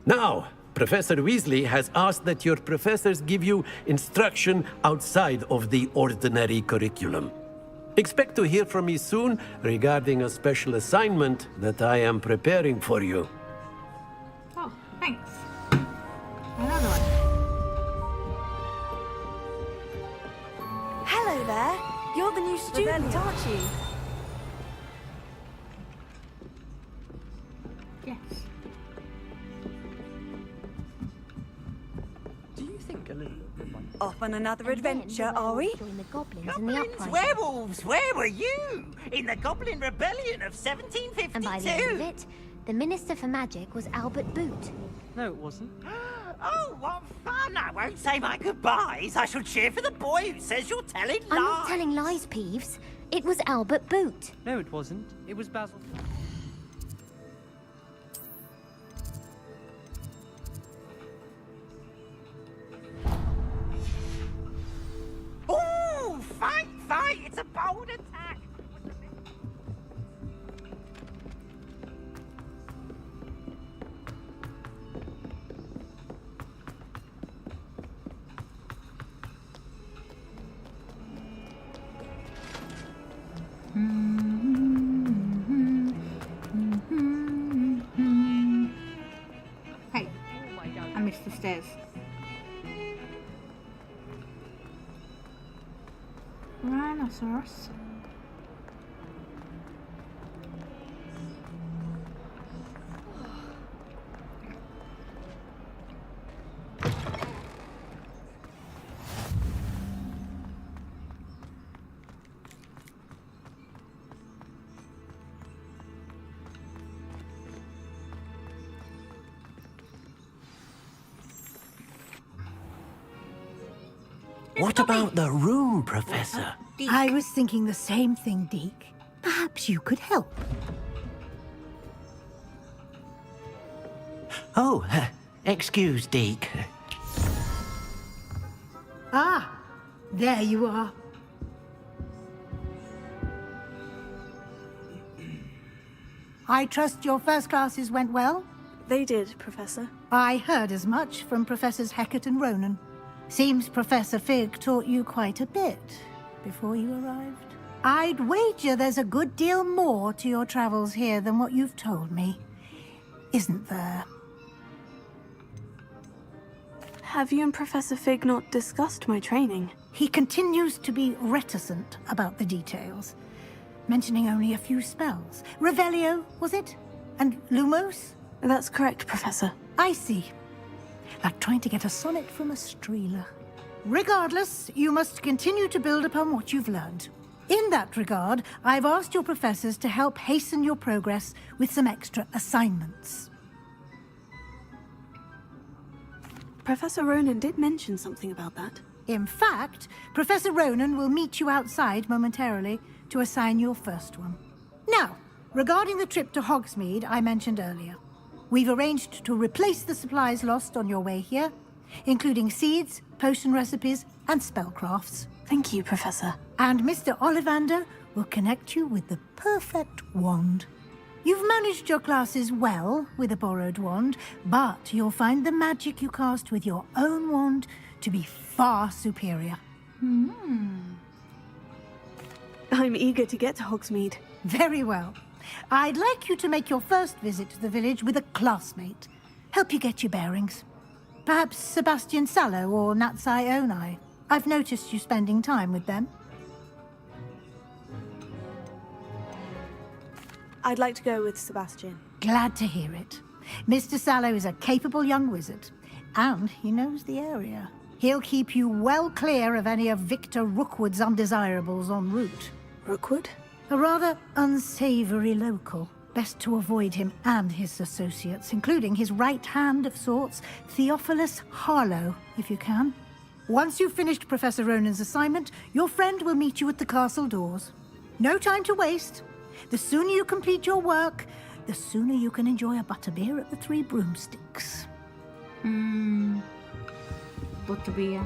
Now, Professor Weasley has asked that your professors give you instruction outside of the ordinary curriculum. Expect to hear from me soon regarding a special assignment that I am preparing for you. Oh, thanks. Another one. Hello there. You're the new student, aren't you? Yes. Do you think a little might Off on another adventure, are we? Join the goblins, Goblins, werewolves, where were you? In the Goblin Rebellion of 1752? And by the end of it, the Minister for Magic was Albert Boot. No, it wasn't. Oh, what fun! I won't say my goodbyes. I shall cheer for the boy who says you're telling lies. I'm not telling lies, Peeves. It was Albert Boot. No, it wasn't. It was Basil. Ooh, fight, fight! It's a bold attack! Hey, I missed the stairs. Rhinoceros. What about the room, Professor? I was thinking the same thing, Deke. Perhaps you could help. Oh, excuse, Deke. Ah, there you are. I trust your first classes went well? They did, Professor. I heard as much from Professors Hecat and Ronan. Seems Professor Fig taught you quite a bit before you arrived. I'd wager there's a good deal more to your travels here than what you've told me. Isn't there? Have you and Professor Fig not discussed my training? He continues to be reticent about the details, mentioning only a few spells. Revelio, was it? And Lumos? That's correct, Professor. I see. Like trying to get a sonnet from a streeler. Regardless, you must continue to build upon what you've learned. In that regard, I've asked your professors to help hasten your progress with some extra assignments. Professor Ronan did mention something about that. In fact, Professor Ronan will meet you outside momentarily to assign your first one. Now, regarding the trip to Hogsmeade I mentioned earlier, we've arranged to replace the supplies lost on your way here, including seeds, potion recipes, and spellcrafts. Thank you, Professor. And Mr. Ollivander will connect you with the perfect wand. You've managed your classes well with a borrowed wand, but you'll find the magic you cast with your own wand to be far superior. I'm eager to get to Hogsmeade. Very well. I'd like you to make your first visit to the village with a classmate. Help you get your bearings. Perhaps Sebastian Sallow or Natsai Onai. I've noticed you spending time with them. I'd like to go with Sebastian. Glad to hear it. Mr. Sallow is a capable young wizard, and he knows the area. He'll keep you well clear of any of Victor Rookwood's undesirables en route. Rookwood? A rather unsavory local. Best to avoid him and his associates, including his right hand of sorts, Theophilus Harlow, if you can. Once you've finished Professor Ronan's assignment, your friend will meet you at the castle doors. No time to waste. The sooner you complete your work, the sooner you can enjoy a butterbeer at the Three Broomsticks. Butterbeer.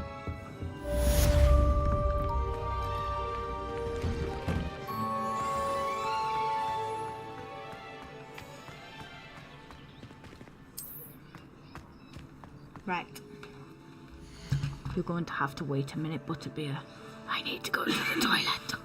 Right. You're going to have to wait a minute, Butterbeer. I need to go to the toilet.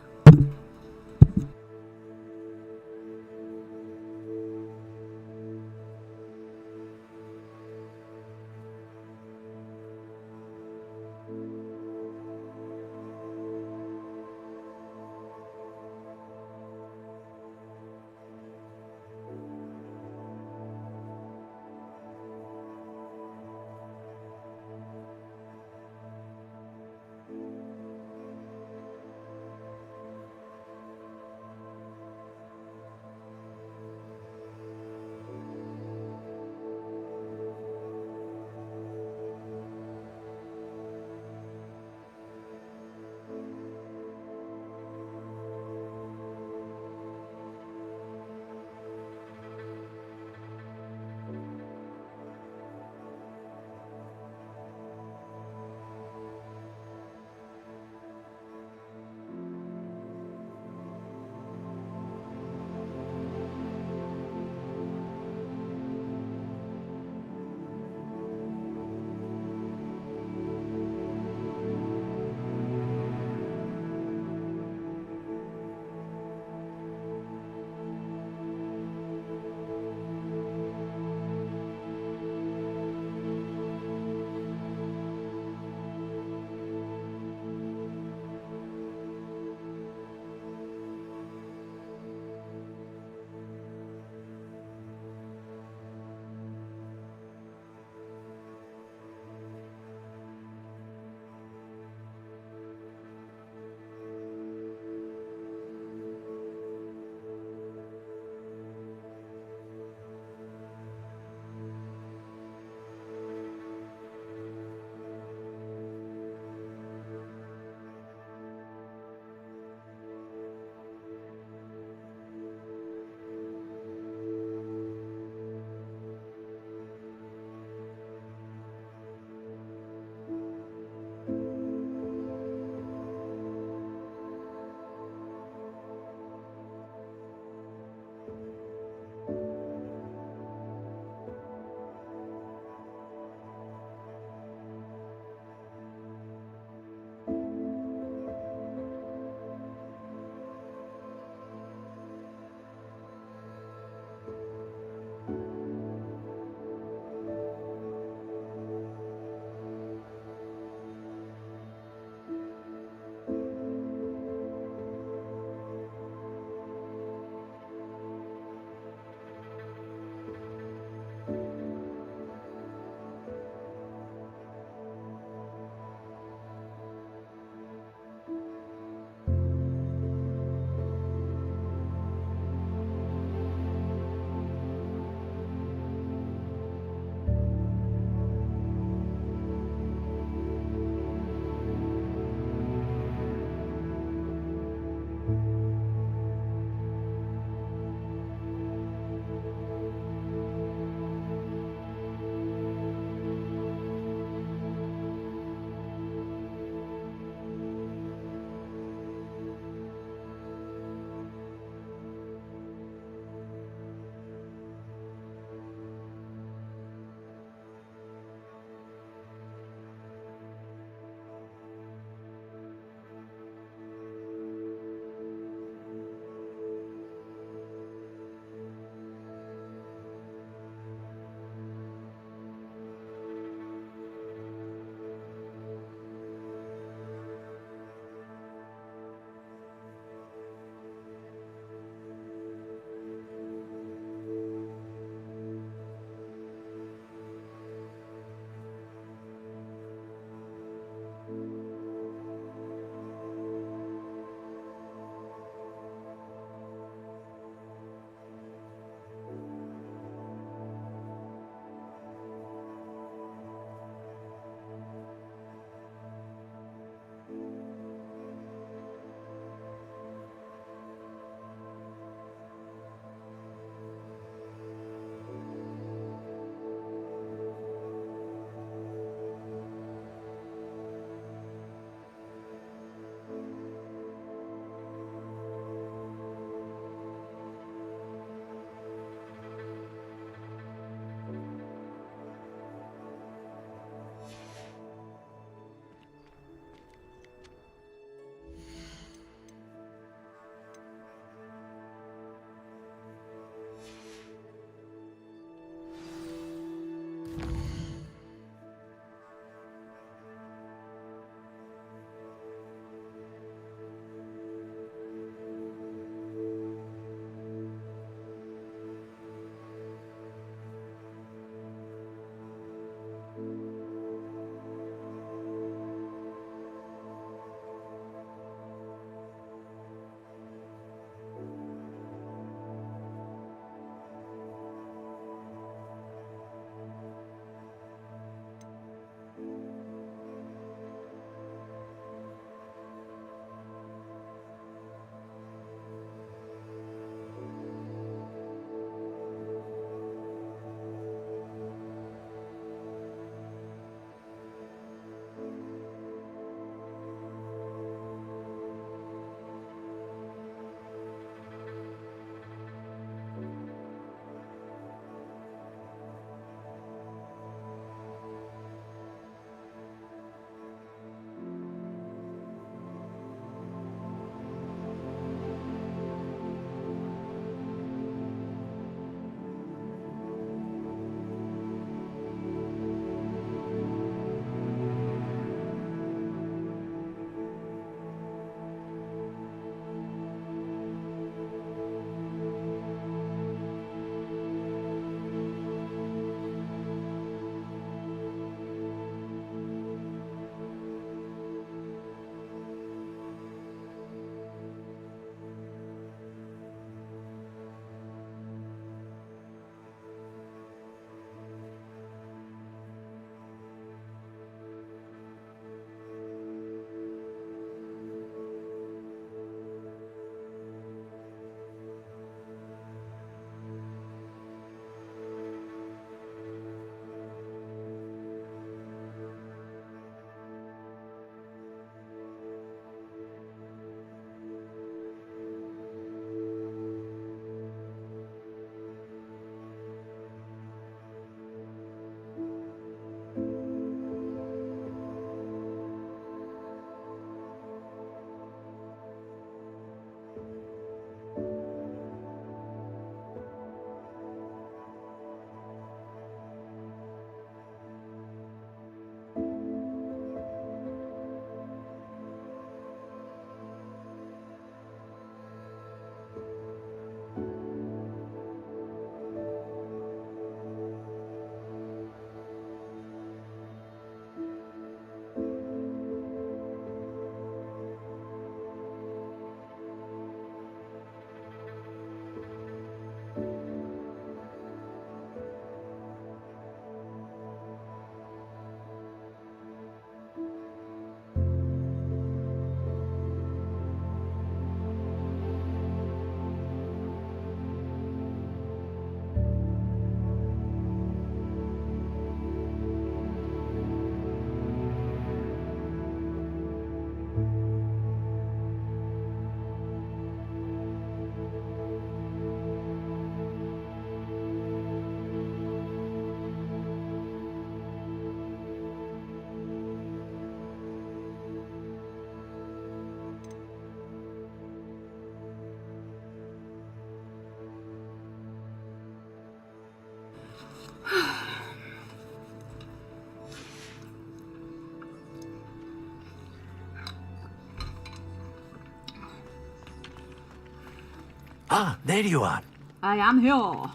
Ah, there you are. I am here.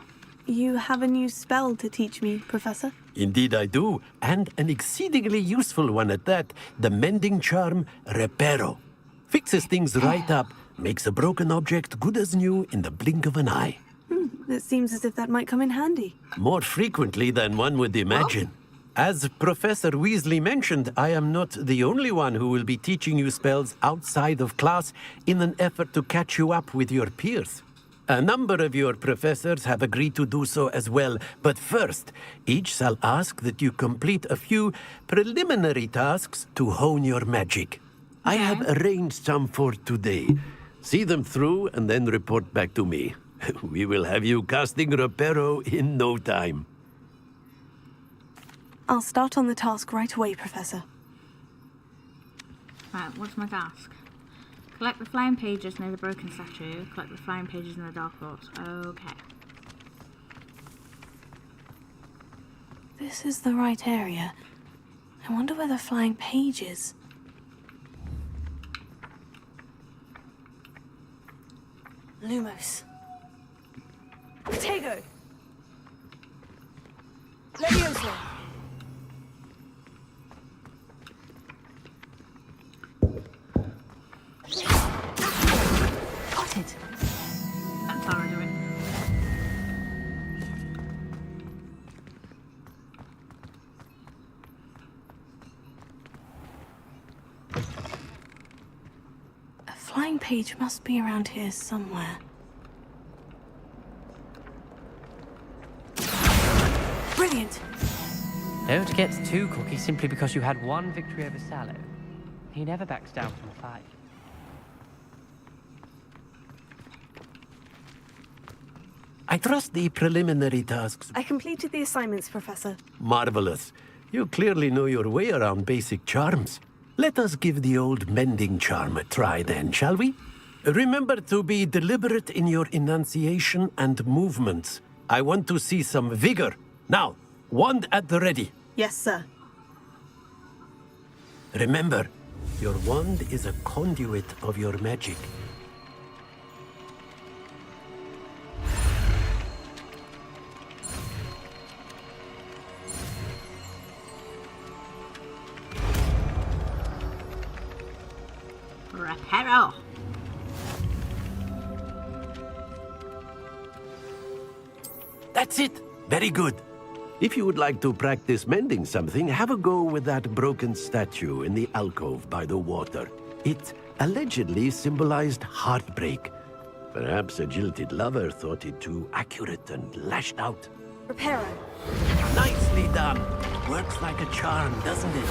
You have a new spell to teach me, Professor? Indeed I do, and an exceedingly useful one at that. The mending charm, Reparo. Fixes things right up, makes a broken object good as new in the blink of an eye. It seems as if that might come in handy. More frequently than one would imagine. As Professor Weasley mentioned, I am not the only one who will be teaching you spells outside of class in an effort to catch you up with your peers. A number of your professors have agreed to do so as well, but first, each shall ask that you complete a few preliminary tasks to hone your magic. I have arranged some for today. See them through and then report back to me. We will have you casting Reparo in no time. I'll start on the task right away, Professor. Right, what's my task? Collect the flying pages near the broken statue. Collect the flying pages in the dark vault. Okay. This is the right area. I wonder where the flying page is. Lumos. Protego. Leviosa. Got it. That's how I do it. A flying page must be around here somewhere. Brilliant! Don't get too cocky simply because you had one victory over Sallow. He never backs down from a fight. I trust the preliminary tasks. I completed the assignments, Professor. Marvelous. You clearly know your way around basic charms. Let us give the old mending charm a try then, shall we? Remember to be deliberate in your enunciation and movements. I want to see some vigor. Now, wand at the ready. Yes, sir. Remember, your wand is a conduit of your magic. Reparo. That's it. Very good. If you would like to practice mending something, have a go with that broken statue in the alcove by the water. It allegedly symbolized heartbreak. Perhaps a jilted lover thought it too accurate and lashed out. Reparo. Nicely done. Works like a charm, doesn't it?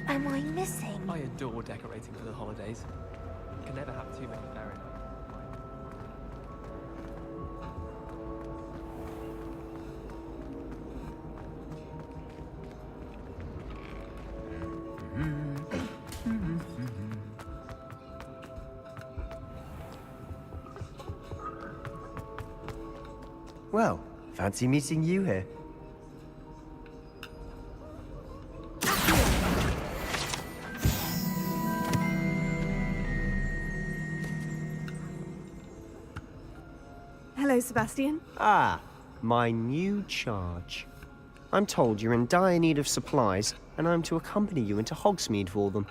Am I missing? I adore decorating for the holidays. Can never have too many Fahrenheit. Well, fancy meeting you here. Hello, Sebastian. Ah, my new charge. I'm told you're in dire need of supplies, and I'm to accompany you into Hogsmeade for them.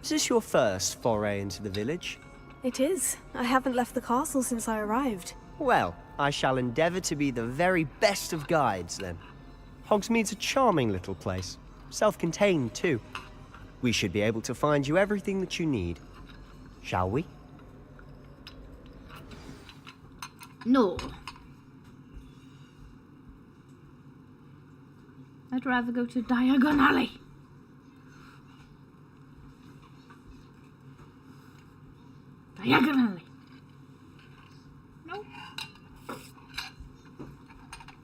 Is this your first foray into the village? It is. I haven't left the castle since I arrived. Well, I shall endeavour to be the very best of guides, then. Hogsmeade's a charming little place. Self-contained, too. We should be able to find you everything that you need. Shall we? No. I'd rather go to Diagon Alley. Diagon Alley. No.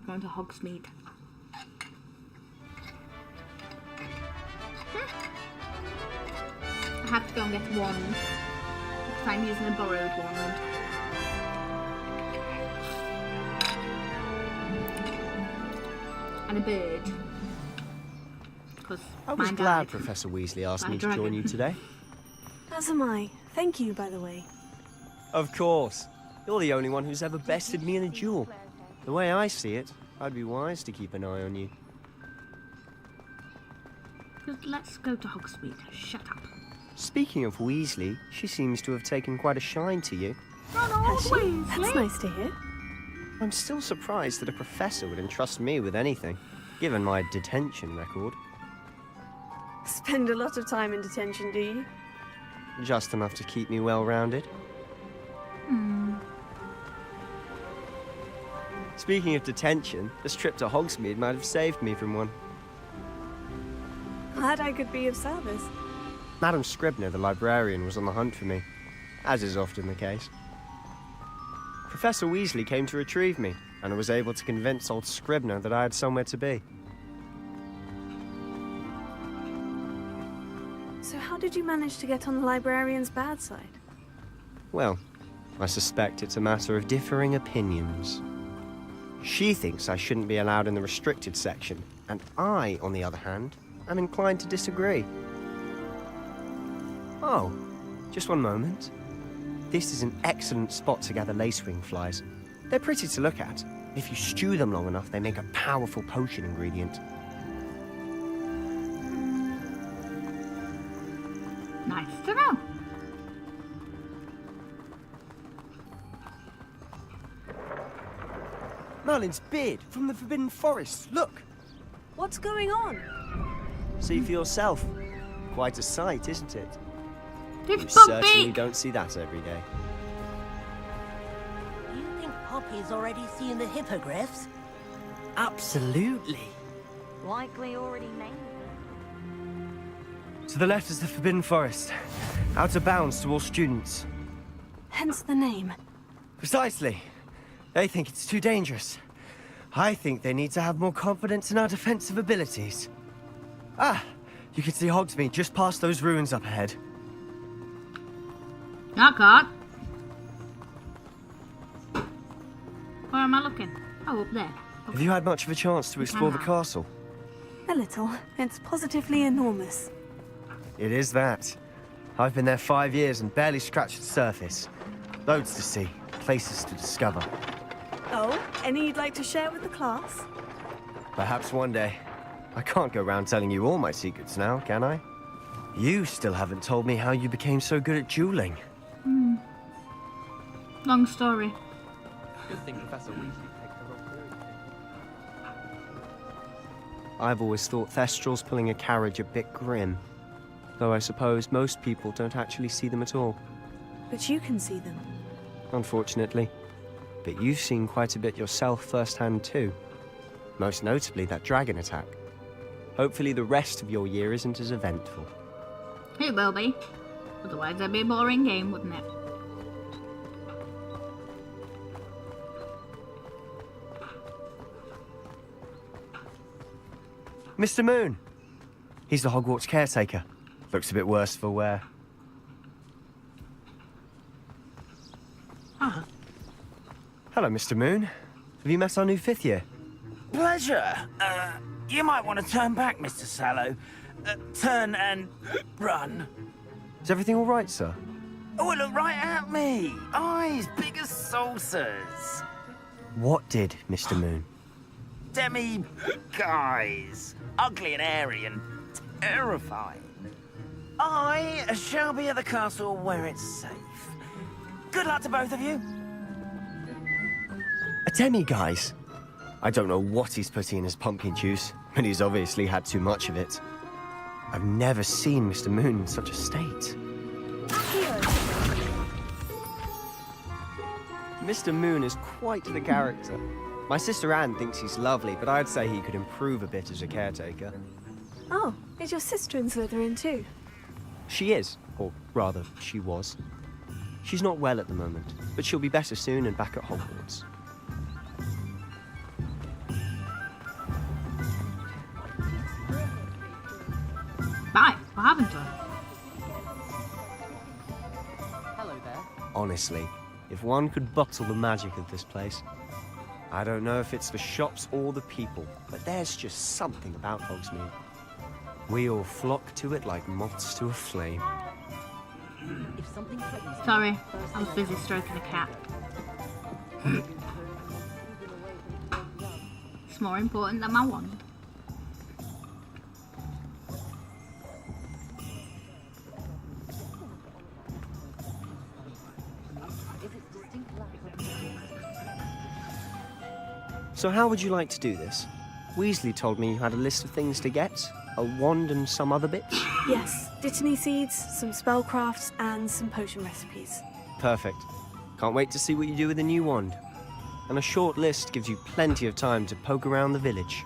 Going to Hogsmeade. I have to go and get one. Because I'm using a borrowed wand. And a bird. Because I was glad Professor Weasley asked me to join you today. As am I. Thank you, by the way. Of course. You're the only one who's ever bested me in a duel. The way I see it, I'd be wise to keep an eye on you. Let's go to Hogsmeade. Shut up. Speaking of Weasley, she seems to have taken quite a shine to you. Has she? That's nice to hear. I'm still surprised that a professor would entrust me with anything, given my detention record. Spend a lot of time in detention, do you? Just enough to keep me well-rounded. Speaking of detention, this trip to Hogsmeade might have saved me from one. Glad I could be of service. Madam Scribner, the librarian, was on the hunt for me, as is often the case. Professor Weasley came to retrieve me, and I was able to convince old Scribner that I had somewhere to be. So how did you manage to get on the librarian's bad side? Well, I suspect it's a matter of differing opinions. She thinks I shouldn't be allowed in the restricted section, and I, on the other hand, am inclined to disagree. Oh, just one moment. This is an excellent spot to gather lacewing flies. They're pretty to look at. If you stew them long enough, they make a powerful potion ingredient. Nice to know. Merlin's beard from the Forbidden Forest. Look! What's going on? See for yourself. Quite a sight, isn't it? It's you certainly don't see that every day. Do you think Poppy's already seen the hippogriffs? Absolutely. Likely already named them. To the left is the Forbidden Forest. Out of bounds to all students. Hence the name. Precisely. They think it's too dangerous. I think they need to have more confidence in our defensive abilities. Ah, you can see Hogsmeade just past those ruins up ahead. I can't. Where am I looking? Oh, up there. Have you had much of a chance to explore the castle? A little. It's positively enormous. It is that. I've been there 5 years and barely scratched the surface. Loads to see, places to discover. Oh, any you'd like to share with the class? Perhaps one day. I can't go around telling you all my secrets now, can I? You still haven't told me how you became so good at dueling. Long story. Good thing Professor Weasley picked the wrong period. I've always thought Thestrals pulling a carriage a bit grim. Though I suppose most people don't actually see them at all. But you can see them. Unfortunately. But you've seen quite a bit yourself firsthand too. Most notably that dragon attack. Hopefully the rest of your year isn't as eventful. It will be. Otherwise it'd be a boring game, wouldn't it? Mr. Moon! He's the Hogwarts caretaker. Looks a bit worse for wear. Hello, Mr. Moon. Have you met our new 5th year? Pleasure. You might want to turn back, Mr. Sallow. Turn and run. Is everything all right, sir? Oh, look right at me. Eyes big as saucers. What did, Mr. Moon? Demi guys. Ugly and airy and terrifying. I shall be at the castle where it's safe. Good luck to both of you. A demi-guise? I don't know what he's putting in his pumpkin juice, but he's obviously had too much of it. I've never seen Mr. Moon in such a state. Mr. Moon is quite the character. My sister Anne thinks he's lovely, but I'd say he could improve a bit as a caretaker. Oh, is your sister in Slytherin too? She is, or rather, she was. She's not well at the moment, but she'll be better soon and back at Hogwarts. Bye. What happened to her? Hello there. Honestly, if one could bottle the magic of this place. I don't know if it's the shops or the people, but there's just something about Hogsmeade. We all flock to it like moths to a flame. Sorry, I was busy stroking a cat. It's more important than my wand. So how would you like to do this? Weasley told me you had a list of things to get. A wand and some other bits? Yes, Dittany seeds, some spellcrafts, and some potion recipes. Perfect. Can't wait to see what you do with the new wand. And a short list gives you plenty of time to poke around the village.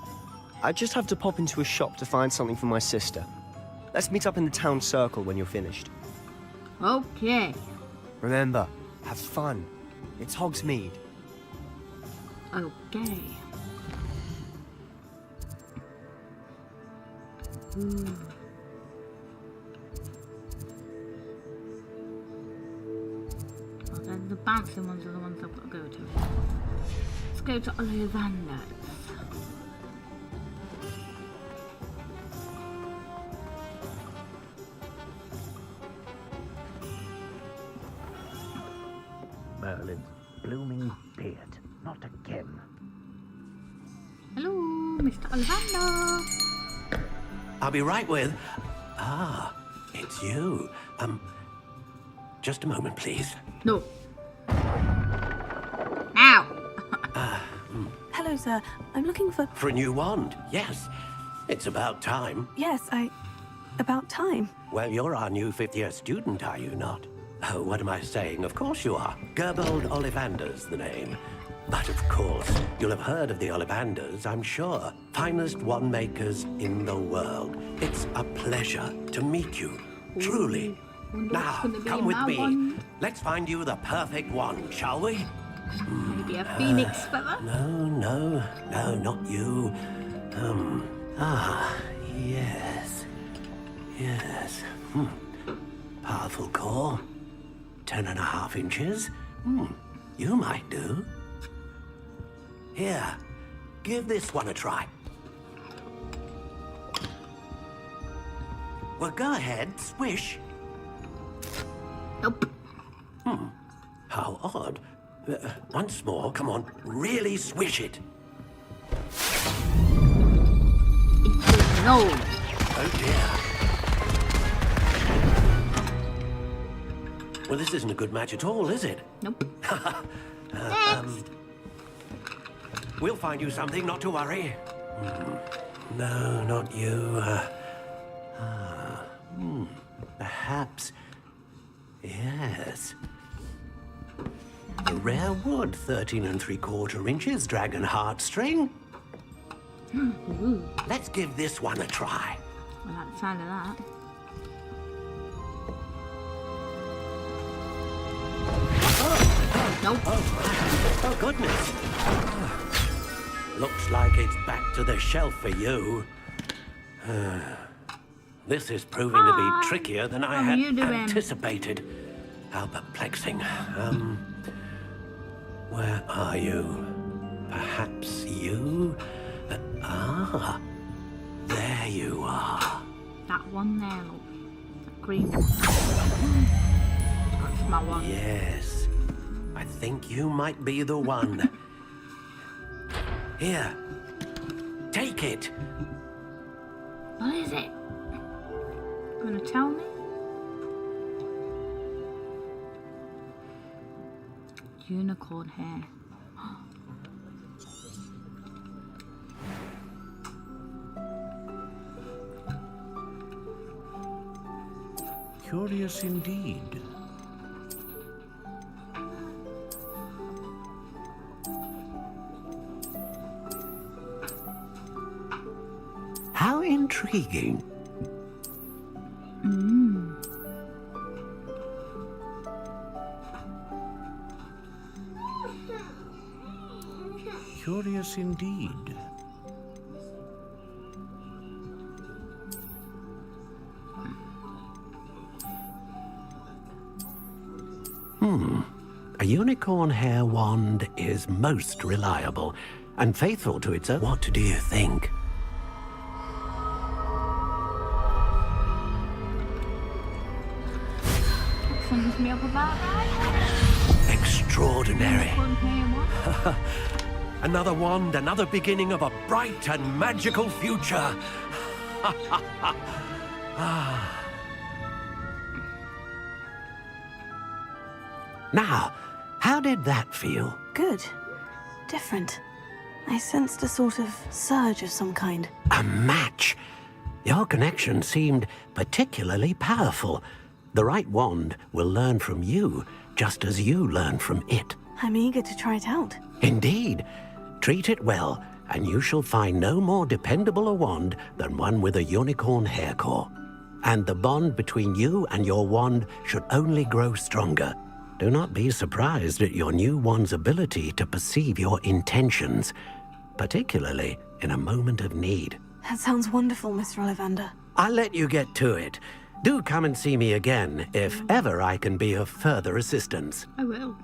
I just have to pop into a shop to find something for my sister. Let's meet up in the town circle when you're finished. Okay. Remember, have fun. It's Hogsmeade. Okay. Well, then the bouncing ones are the ones I've got to go to. Let's go to Ollivander's. Merlin's blooming beard. Not again. Hello, Mr. Ollivander. I'll be right with... Ah, it's you. Just a moment, please. No. Now. Hello, sir. I'm looking for... For a new wand, yes. It's about time. Yes, about time. Well, you're our new fifth-year student, are you not? Oh, what am I saying? Of course you are. Gerbold Ollivander's the name. But of course, you'll have heard of the Ollivanders, I'm sure. Finest wand makers in the world. It's a pleasure to meet you, truly. Now, come with me. Wand. Let's find you the perfect wand, shall we? Maybe a phoenix feather? No, not you. Yes. Yes. Powerful core. 10.5 inches. You might do. Here, give this one a try. Well, go ahead, swish. Nope. How odd. Once more, come on, really swish it. No. Oh dear. Well, this isn't a good match at all, is it? Nope. We'll find you something, not to worry. No, not you. Perhaps. Yes. A rare wood, 13 3/4 inches, dragon heartstring. Let's give this one a try. I like the sound of that. Nope. Oh, goodness. Looks like it's back to the shelf for you. This is proving to be trickier than I had anticipated. How perplexing. Where are you? Perhaps you? There you are. That one there, look. That green one. That's my one. Yes. I think you might be the one. Here. Take it. What is it? Gonna tell me? Unicorn hair. Curious indeed. How intriguing. Curious indeed. A unicorn hair wand is most reliable and faithful to its own. What do you think? Sums me up about that. Extraordinary. Unicorn hair what? Another wand, another beginning of a bright and magical future. Now, how did that feel? Good. Different. I sensed a sort of surge of some kind. A match. Your connection seemed particularly powerful. The right wand will learn from you, just as you learn from it. I'm eager to try it out. Indeed. Treat it well, and you shall find no more dependable a wand than one with a unicorn hair core. And the bond between you and your wand should only grow stronger. Do not be surprised at your new wand's ability to perceive your intentions, particularly in a moment of need. That sounds wonderful, Mr. Ollivander. I'll let you get to it. Do come and see me again if ever I can be of further assistance. I will.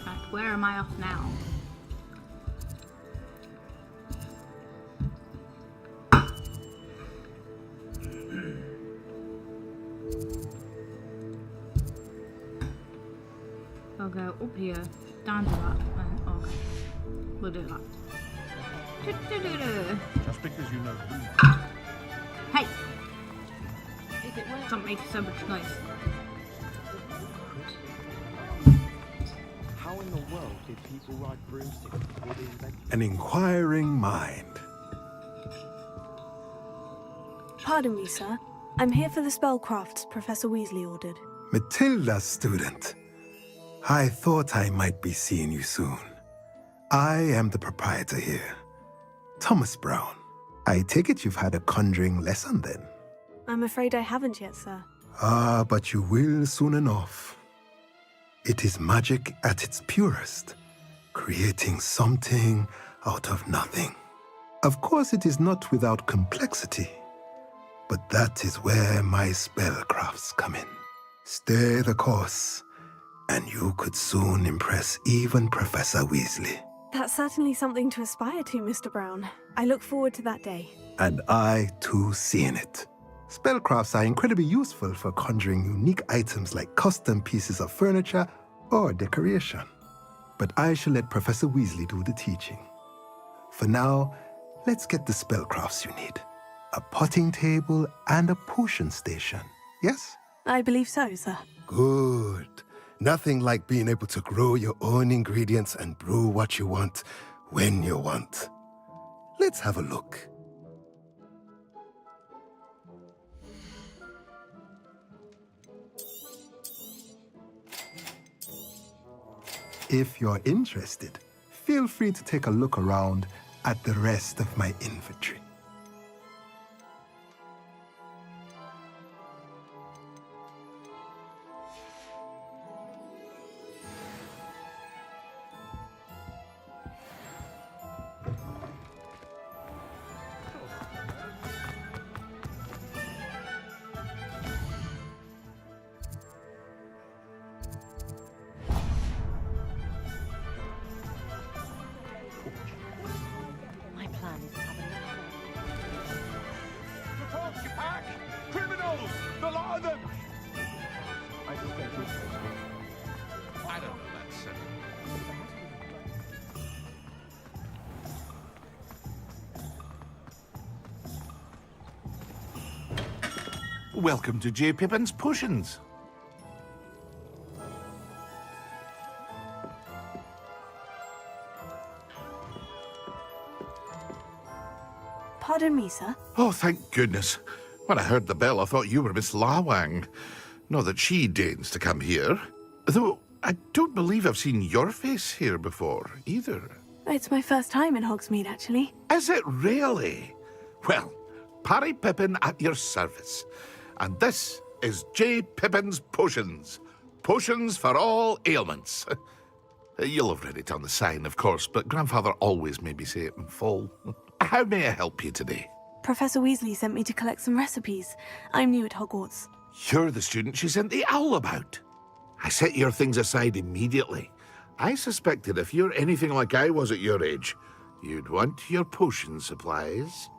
Right, where am I off now? I'll go up here, down to that, and okay. We'll do that. Just because you know who. Hey! Don't make so much noise. How in the world did people ride broomsticks before they invented? An inquiring mind. Pardon me, sir. I'm here for the spellcrafts Professor Weasley ordered. Matilda's student. I thought I might be seeing you soon. I am the proprietor here, Thomas Brown. I take it you've had a conjuring lesson then? I'm afraid I haven't yet, sir. Ah, but you will soon enough. It is magic at its purest, creating something out of nothing. Of course, it is not without complexity, but that is where my spellcrafts come in. Stay the course, and you could soon impress even Professor Weasley. That's certainly something to aspire to, Mr. Brown. I look forward to that day. And I, too, seeing it. Spellcrafts are incredibly useful for conjuring unique items like custom pieces of furniture or decoration. But I shall let Professor Weasley do the teaching. For now, let's get the spellcrafts you need. A potting table and a potion station, yes? I believe so, sir. Good. Nothing like being able to grow your own ingredients and brew what you want when you want. Let's have a look. If you're interested, feel free to take a look around at the rest of my inventory. My plan is to have a look. Welcome to J. Pippin's Potions. Pardon me, sir. Oh, thank goodness. When I heard the bell, I thought you were Miss Lawang. Not that she deigns to come here. Though, I don't believe I've seen your face here before, either. It's my first time in Hogsmeade, actually. Is it really? Well, Parry Pippin at your service. And this is J. Pippin's Potions. Potions for all ailments. You'll have read it on the sign, of course, but Grandfather always made me say it in full. How may I help you today? Professor Weasley sent me to collect some recipes. I'm new at Hogwarts. You're the student she sent the owl about. I set your things aside immediately. I suspected if you're anything like I was at your age, you'd want your potion supplies.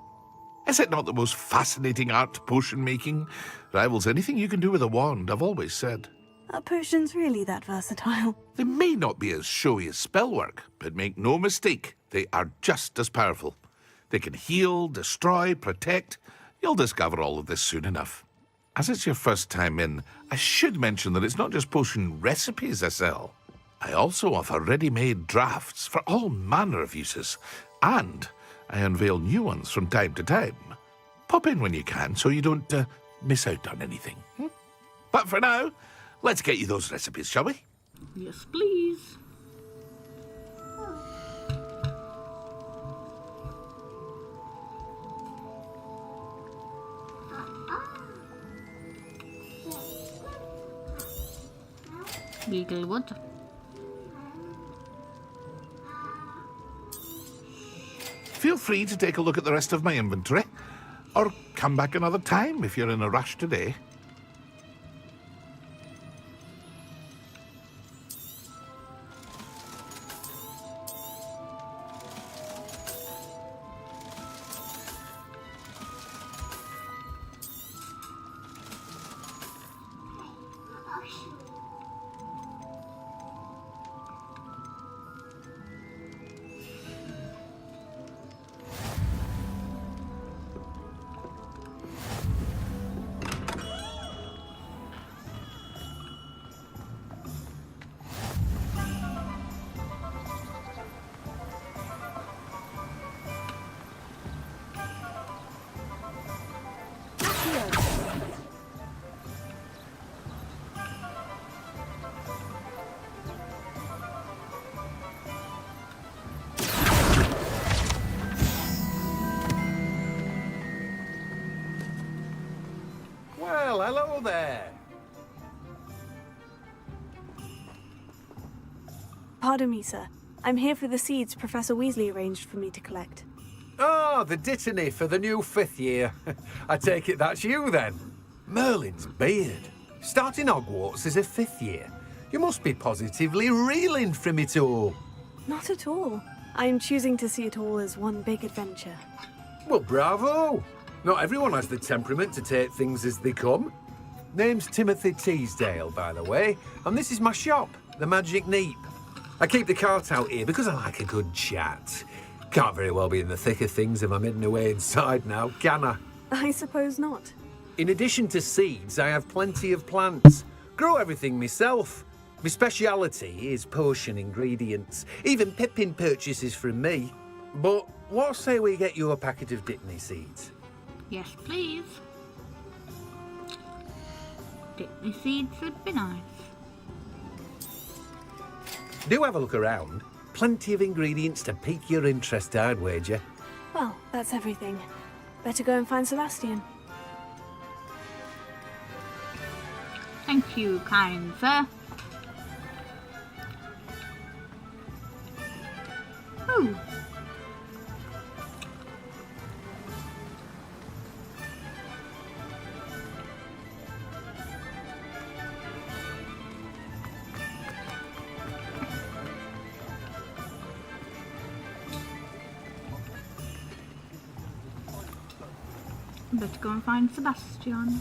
Is it not the most fascinating art, potion making? Rivals anything you can do with a wand, I've always said. Are potions really that versatile? They may not be as showy as spellwork, but make no mistake, they are just as powerful. They can heal, destroy, protect. You'll discover all of this soon enough. As it's your first time in, I should mention that it's not just potion recipes I sell. I also offer ready-made drafts for all manner of uses, and I unveil new ones from time to time. Pop in when you can so you don't miss out on anything. But for now, let's get you those recipes, shall we? Yes, please. Legal wood. Feel free to take a look at the rest of my inventory, or come back another time if you're in a rush today. Well, hello there. Pardon me, sir. I'm here for the seeds Professor Weasley arranged for me to collect. Oh, the dittany for the new 5th year. I take it that's you, then. Merlin's beard. Starting Hogwarts as a 5th year. You must be positively reeling from it all. Not at all. I'm choosing to see it all as one big adventure. Well, bravo. Not everyone has the temperament to take things as they come. Name's Timothy Teasdale, by the way, and this is my shop, the Magic Neep. I keep the cart out here because I like a good chat. Can't very well be in the thick of things if I'm hidden away inside now, can I? I suppose not. In addition to seeds, I have plenty of plants. Grow everything myself. My speciality is potion ingredients. Even Pippin purchases from me. But what say we get you a packet of Dittany seeds? Yes, please. Dittany seeds would be nice. Do have a look around. Plenty of ingredients to pique your interest, I'd wager. Well, that's everything. Better go and find Sebastian. Thank you, kind sir. Ooh. Better go and find Sebastian.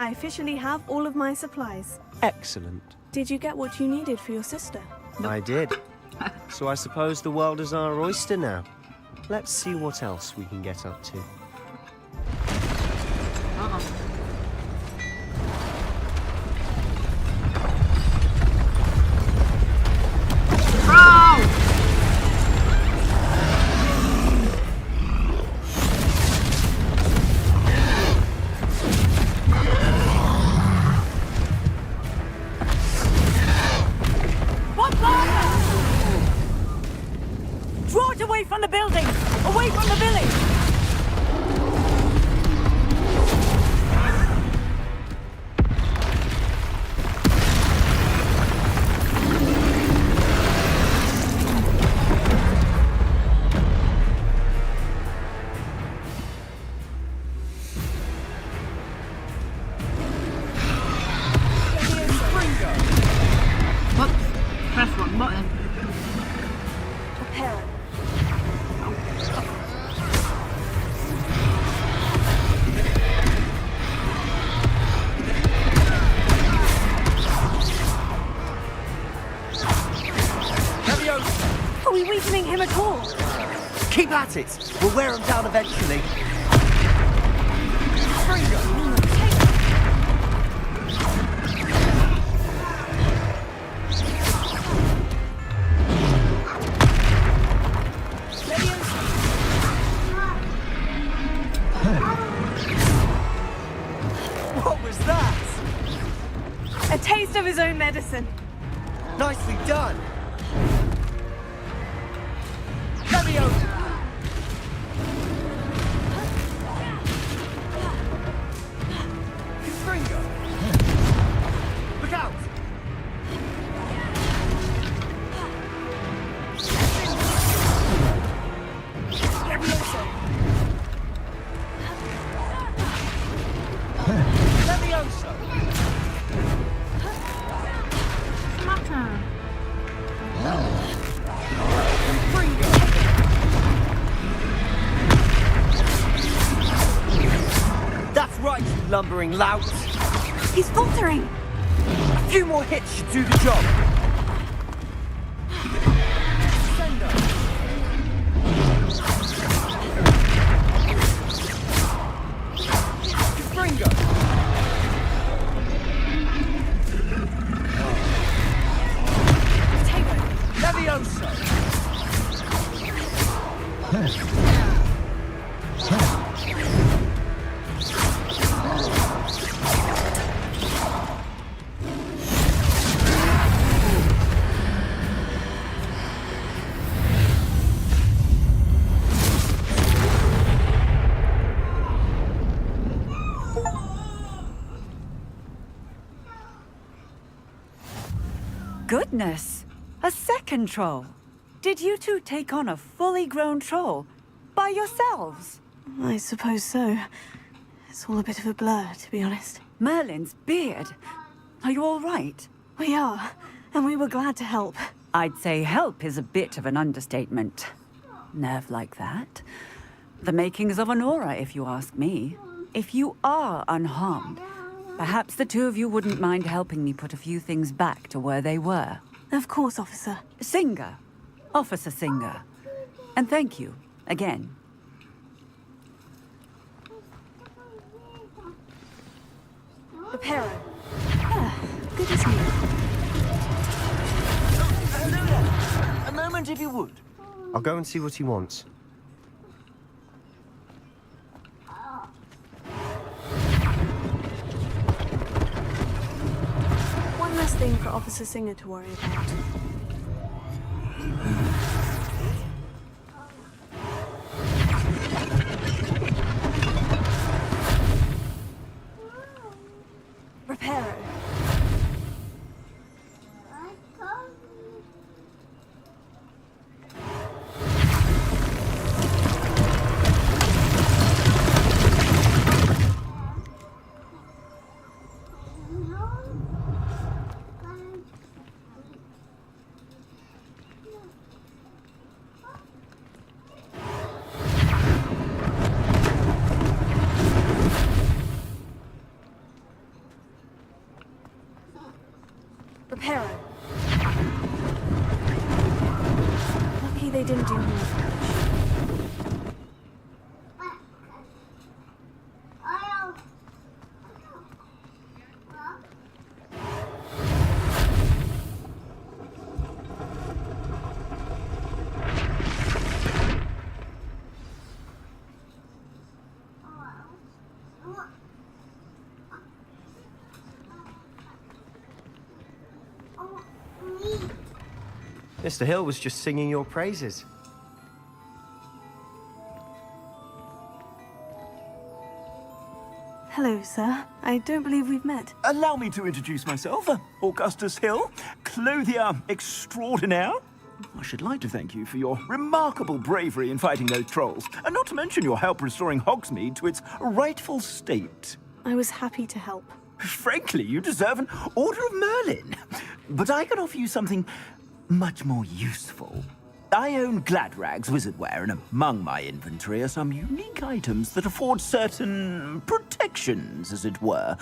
I officially have all of my supplies. Excellent. Did you get what you needed for your sister? I did. So I suppose the world is our oyster now. Let's see what else we can get up to. Draw it away from the building! Away from the village! What? Press one button. Prepare. Are we weakening him at all? Keep at it! We'll wear him down eventually. What was that? A taste of his own medicine. Nicely done! Leviosa! Confringo! Look out! Leviosa! Leviosa! That's right, you lumbering lout! He's faltering! A few more hits should do the job! Confringo! Leviosa! Goodness! A second troll! Did you two take on a fully grown troll by yourselves? I suppose so. It's all a bit of a blur, to be honest. Merlin's beard. Are you all right? We are, and we were glad to help. I'd say help is a bit of an understatement. Nerve like that. The makings of an aura, if you ask me. If you are unharmed, perhaps the two of you wouldn't mind helping me put a few things back to where they were. Of course, officer. Singer. Officer Singer. And thank you, again. Reparo. Ah, good as new. A moment if you would. I'll go and see what he wants. One less thing for Officer Singer to worry about. Reparo. they didn't do more for us. Mr. Hill was just singing your praises. Hello, sir. I don't believe we've met. Allow me to introduce myself. Augustus Hill, clothier extraordinaire. I should like to thank you for your remarkable bravery in fighting those trolls, and not to mention your help restoring Hogsmeade to its rightful state. I was happy to help. Frankly, you deserve an Order of Merlin. But I can offer you something much more useful. I own Gladrag's wizardware, and among my inventory are some unique items that afford certain protections, as it were.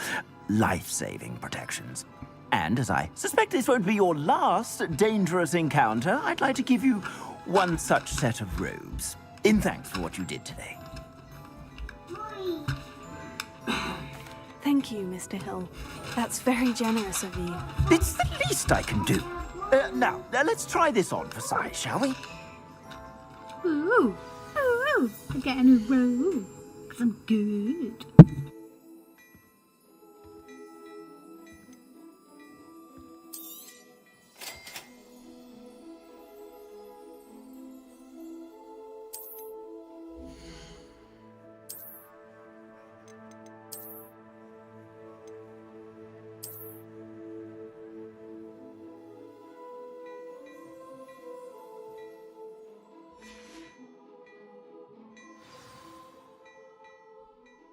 Life-saving protections. And as I suspect this won't be your last dangerous encounter, I'd like to give you one such set of robes, in thanks for what you did today. Thank you, Mr. Hill. That's very generous of you. It's the least I can do. Now, let's try this on for size, shall we? Ooh, ooh, I'm getting a robe. 'Cause I'm good.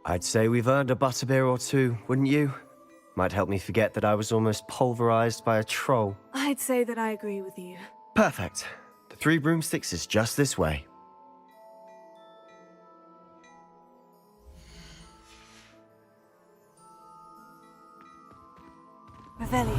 I'd say we've earned a butterbeer or two, wouldn't you? Might help me forget that I was almost pulverized by a troll. I'd say that I agree with you. Perfect. The 3 broomsticks is just this way. Revelio.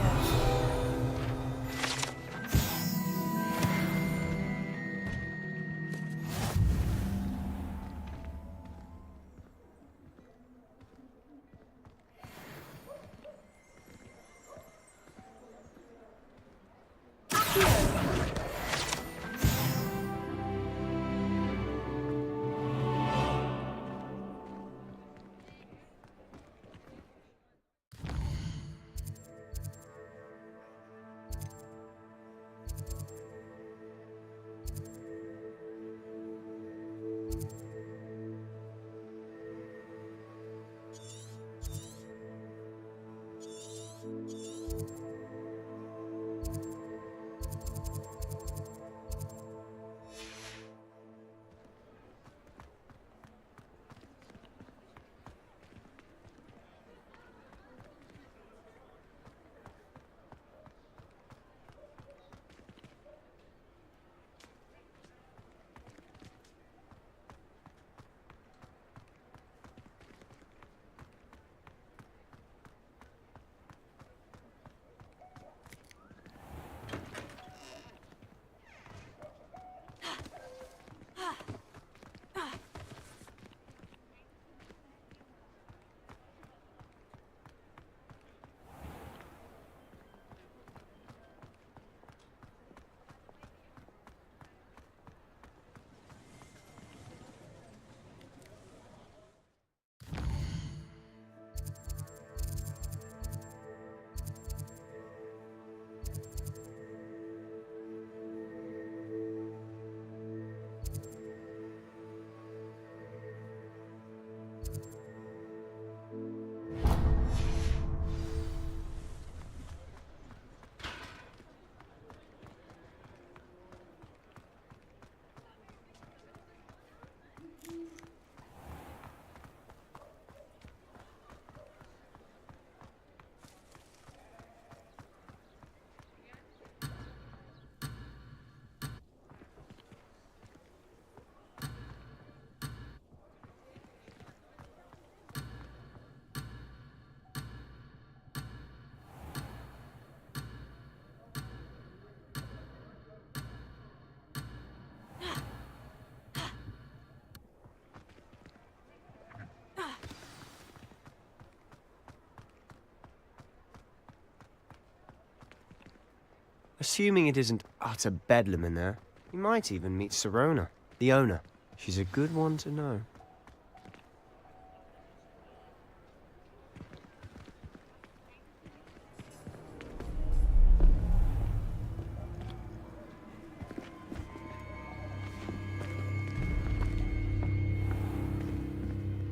Assuming it isn't utter bedlam in there, you might even meet Sirona, the owner. She's a good one to know.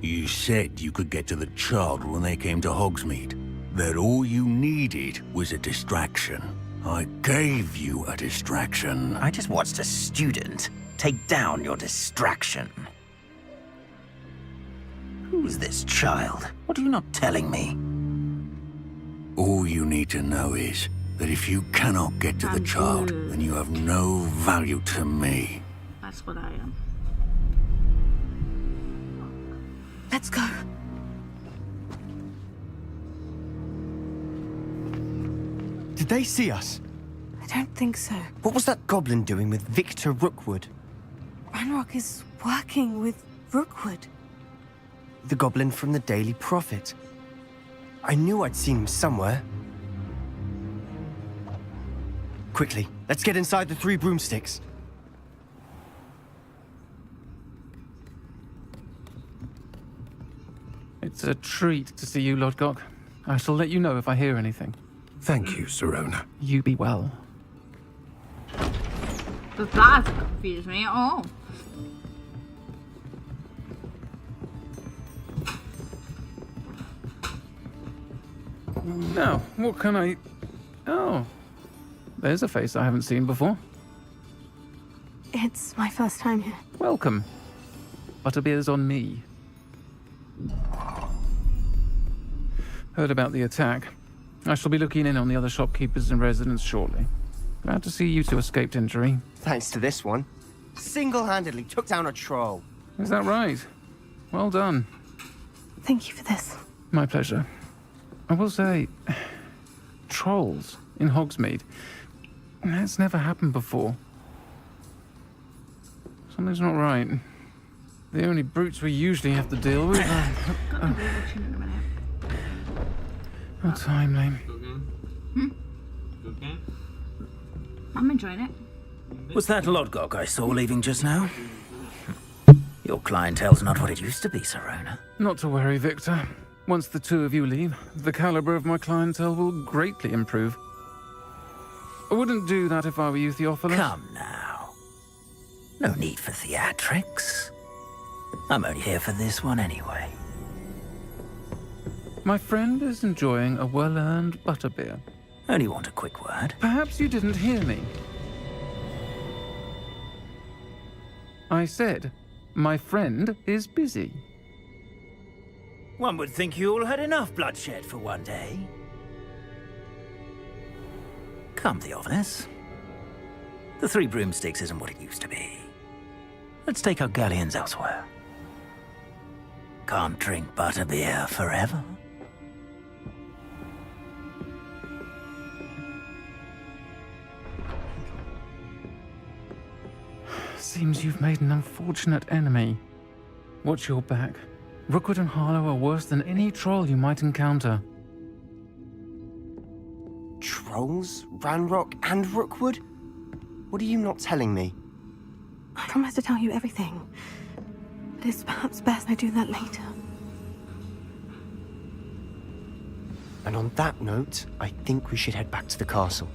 You said you could get to the child when they came to Hogsmeade. That all you needed was a distraction. I gave you a distraction. I just watched a student take down your distraction. Who's this child? What are you not telling me? All you need to know is that if you cannot get to the child, then you have no value to me. That's what I am. Let's go. Did they see us? I don't think so. What was that goblin doing with Victor Rookwood? Ranrock is working with Rookwood. The goblin from the Daily Prophet. I knew I'd seen him somewhere. Quickly, let's get inside the 3 broomsticks. It's a treat to see you, Lodgok. I shall let you know if I hear anything. Thank you, Sirona. You be well. Does that confuse me at all? Now, what can I... Oh, there's a face I haven't seen before. It's my first time here. Welcome. Butterbeer's on me. Heard about the attack. I shall be looking in on the other shopkeepers and residents shortly. Glad to see you two escaped injury. Thanks to this one. Single-handedly took down a troll. Is that right? Well done. Thank you for this. My pleasure. I will say, trolls in Hogsmeade. That's never happened before. Something's not right. The only brutes we usually have to deal with are... How timely. I'm enjoying it. Was that Lodgok I saw leaving just now? Your clientele's not what it used to be, Sirona. Not to worry, Victor. Once the 2 of you leave, the caliber of my clientele will greatly improve. I wouldn't do that if I were you, Theophilus. Come now. No need for theatrics. I'm only here for this one anyway. My friend is enjoying a well-earned butterbeer. Only want a quick word. Perhaps you didn't hear me. I said, my friend is busy. One would think you all had enough bloodshed for one day. Come, Theophilus. The 3 broomsticks isn't what it used to be. Let's take our galleons elsewhere. Can't drink butterbeer forever. Seems you've made an unfortunate enemy. Watch your back. Rookwood and Harlow are worse than any troll you might encounter. Trolls? Ranrock and Rookwood? What are you not telling me? I promise to tell you everything. But it's perhaps best I do that later. And on that note, I think we should head back to the castle.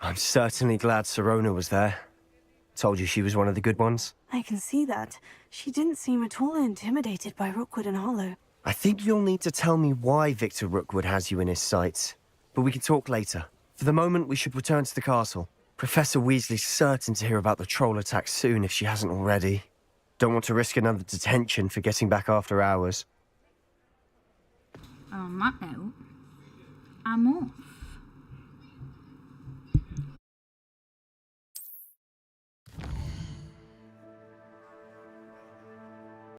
I'm certainly glad Sirona was there. Told you she was one of the good ones. I can see that. She didn't seem at all intimidated by Rookwood and Harlow. I think you'll need to tell me why Victor Rookwood has you in his sights. But we can talk later. For the moment, we should return to the castle. Professor Weasley's certain to hear about the troll attack soon if she hasn't already. Don't want to risk another detention for getting back after hours. On that note, I'm off.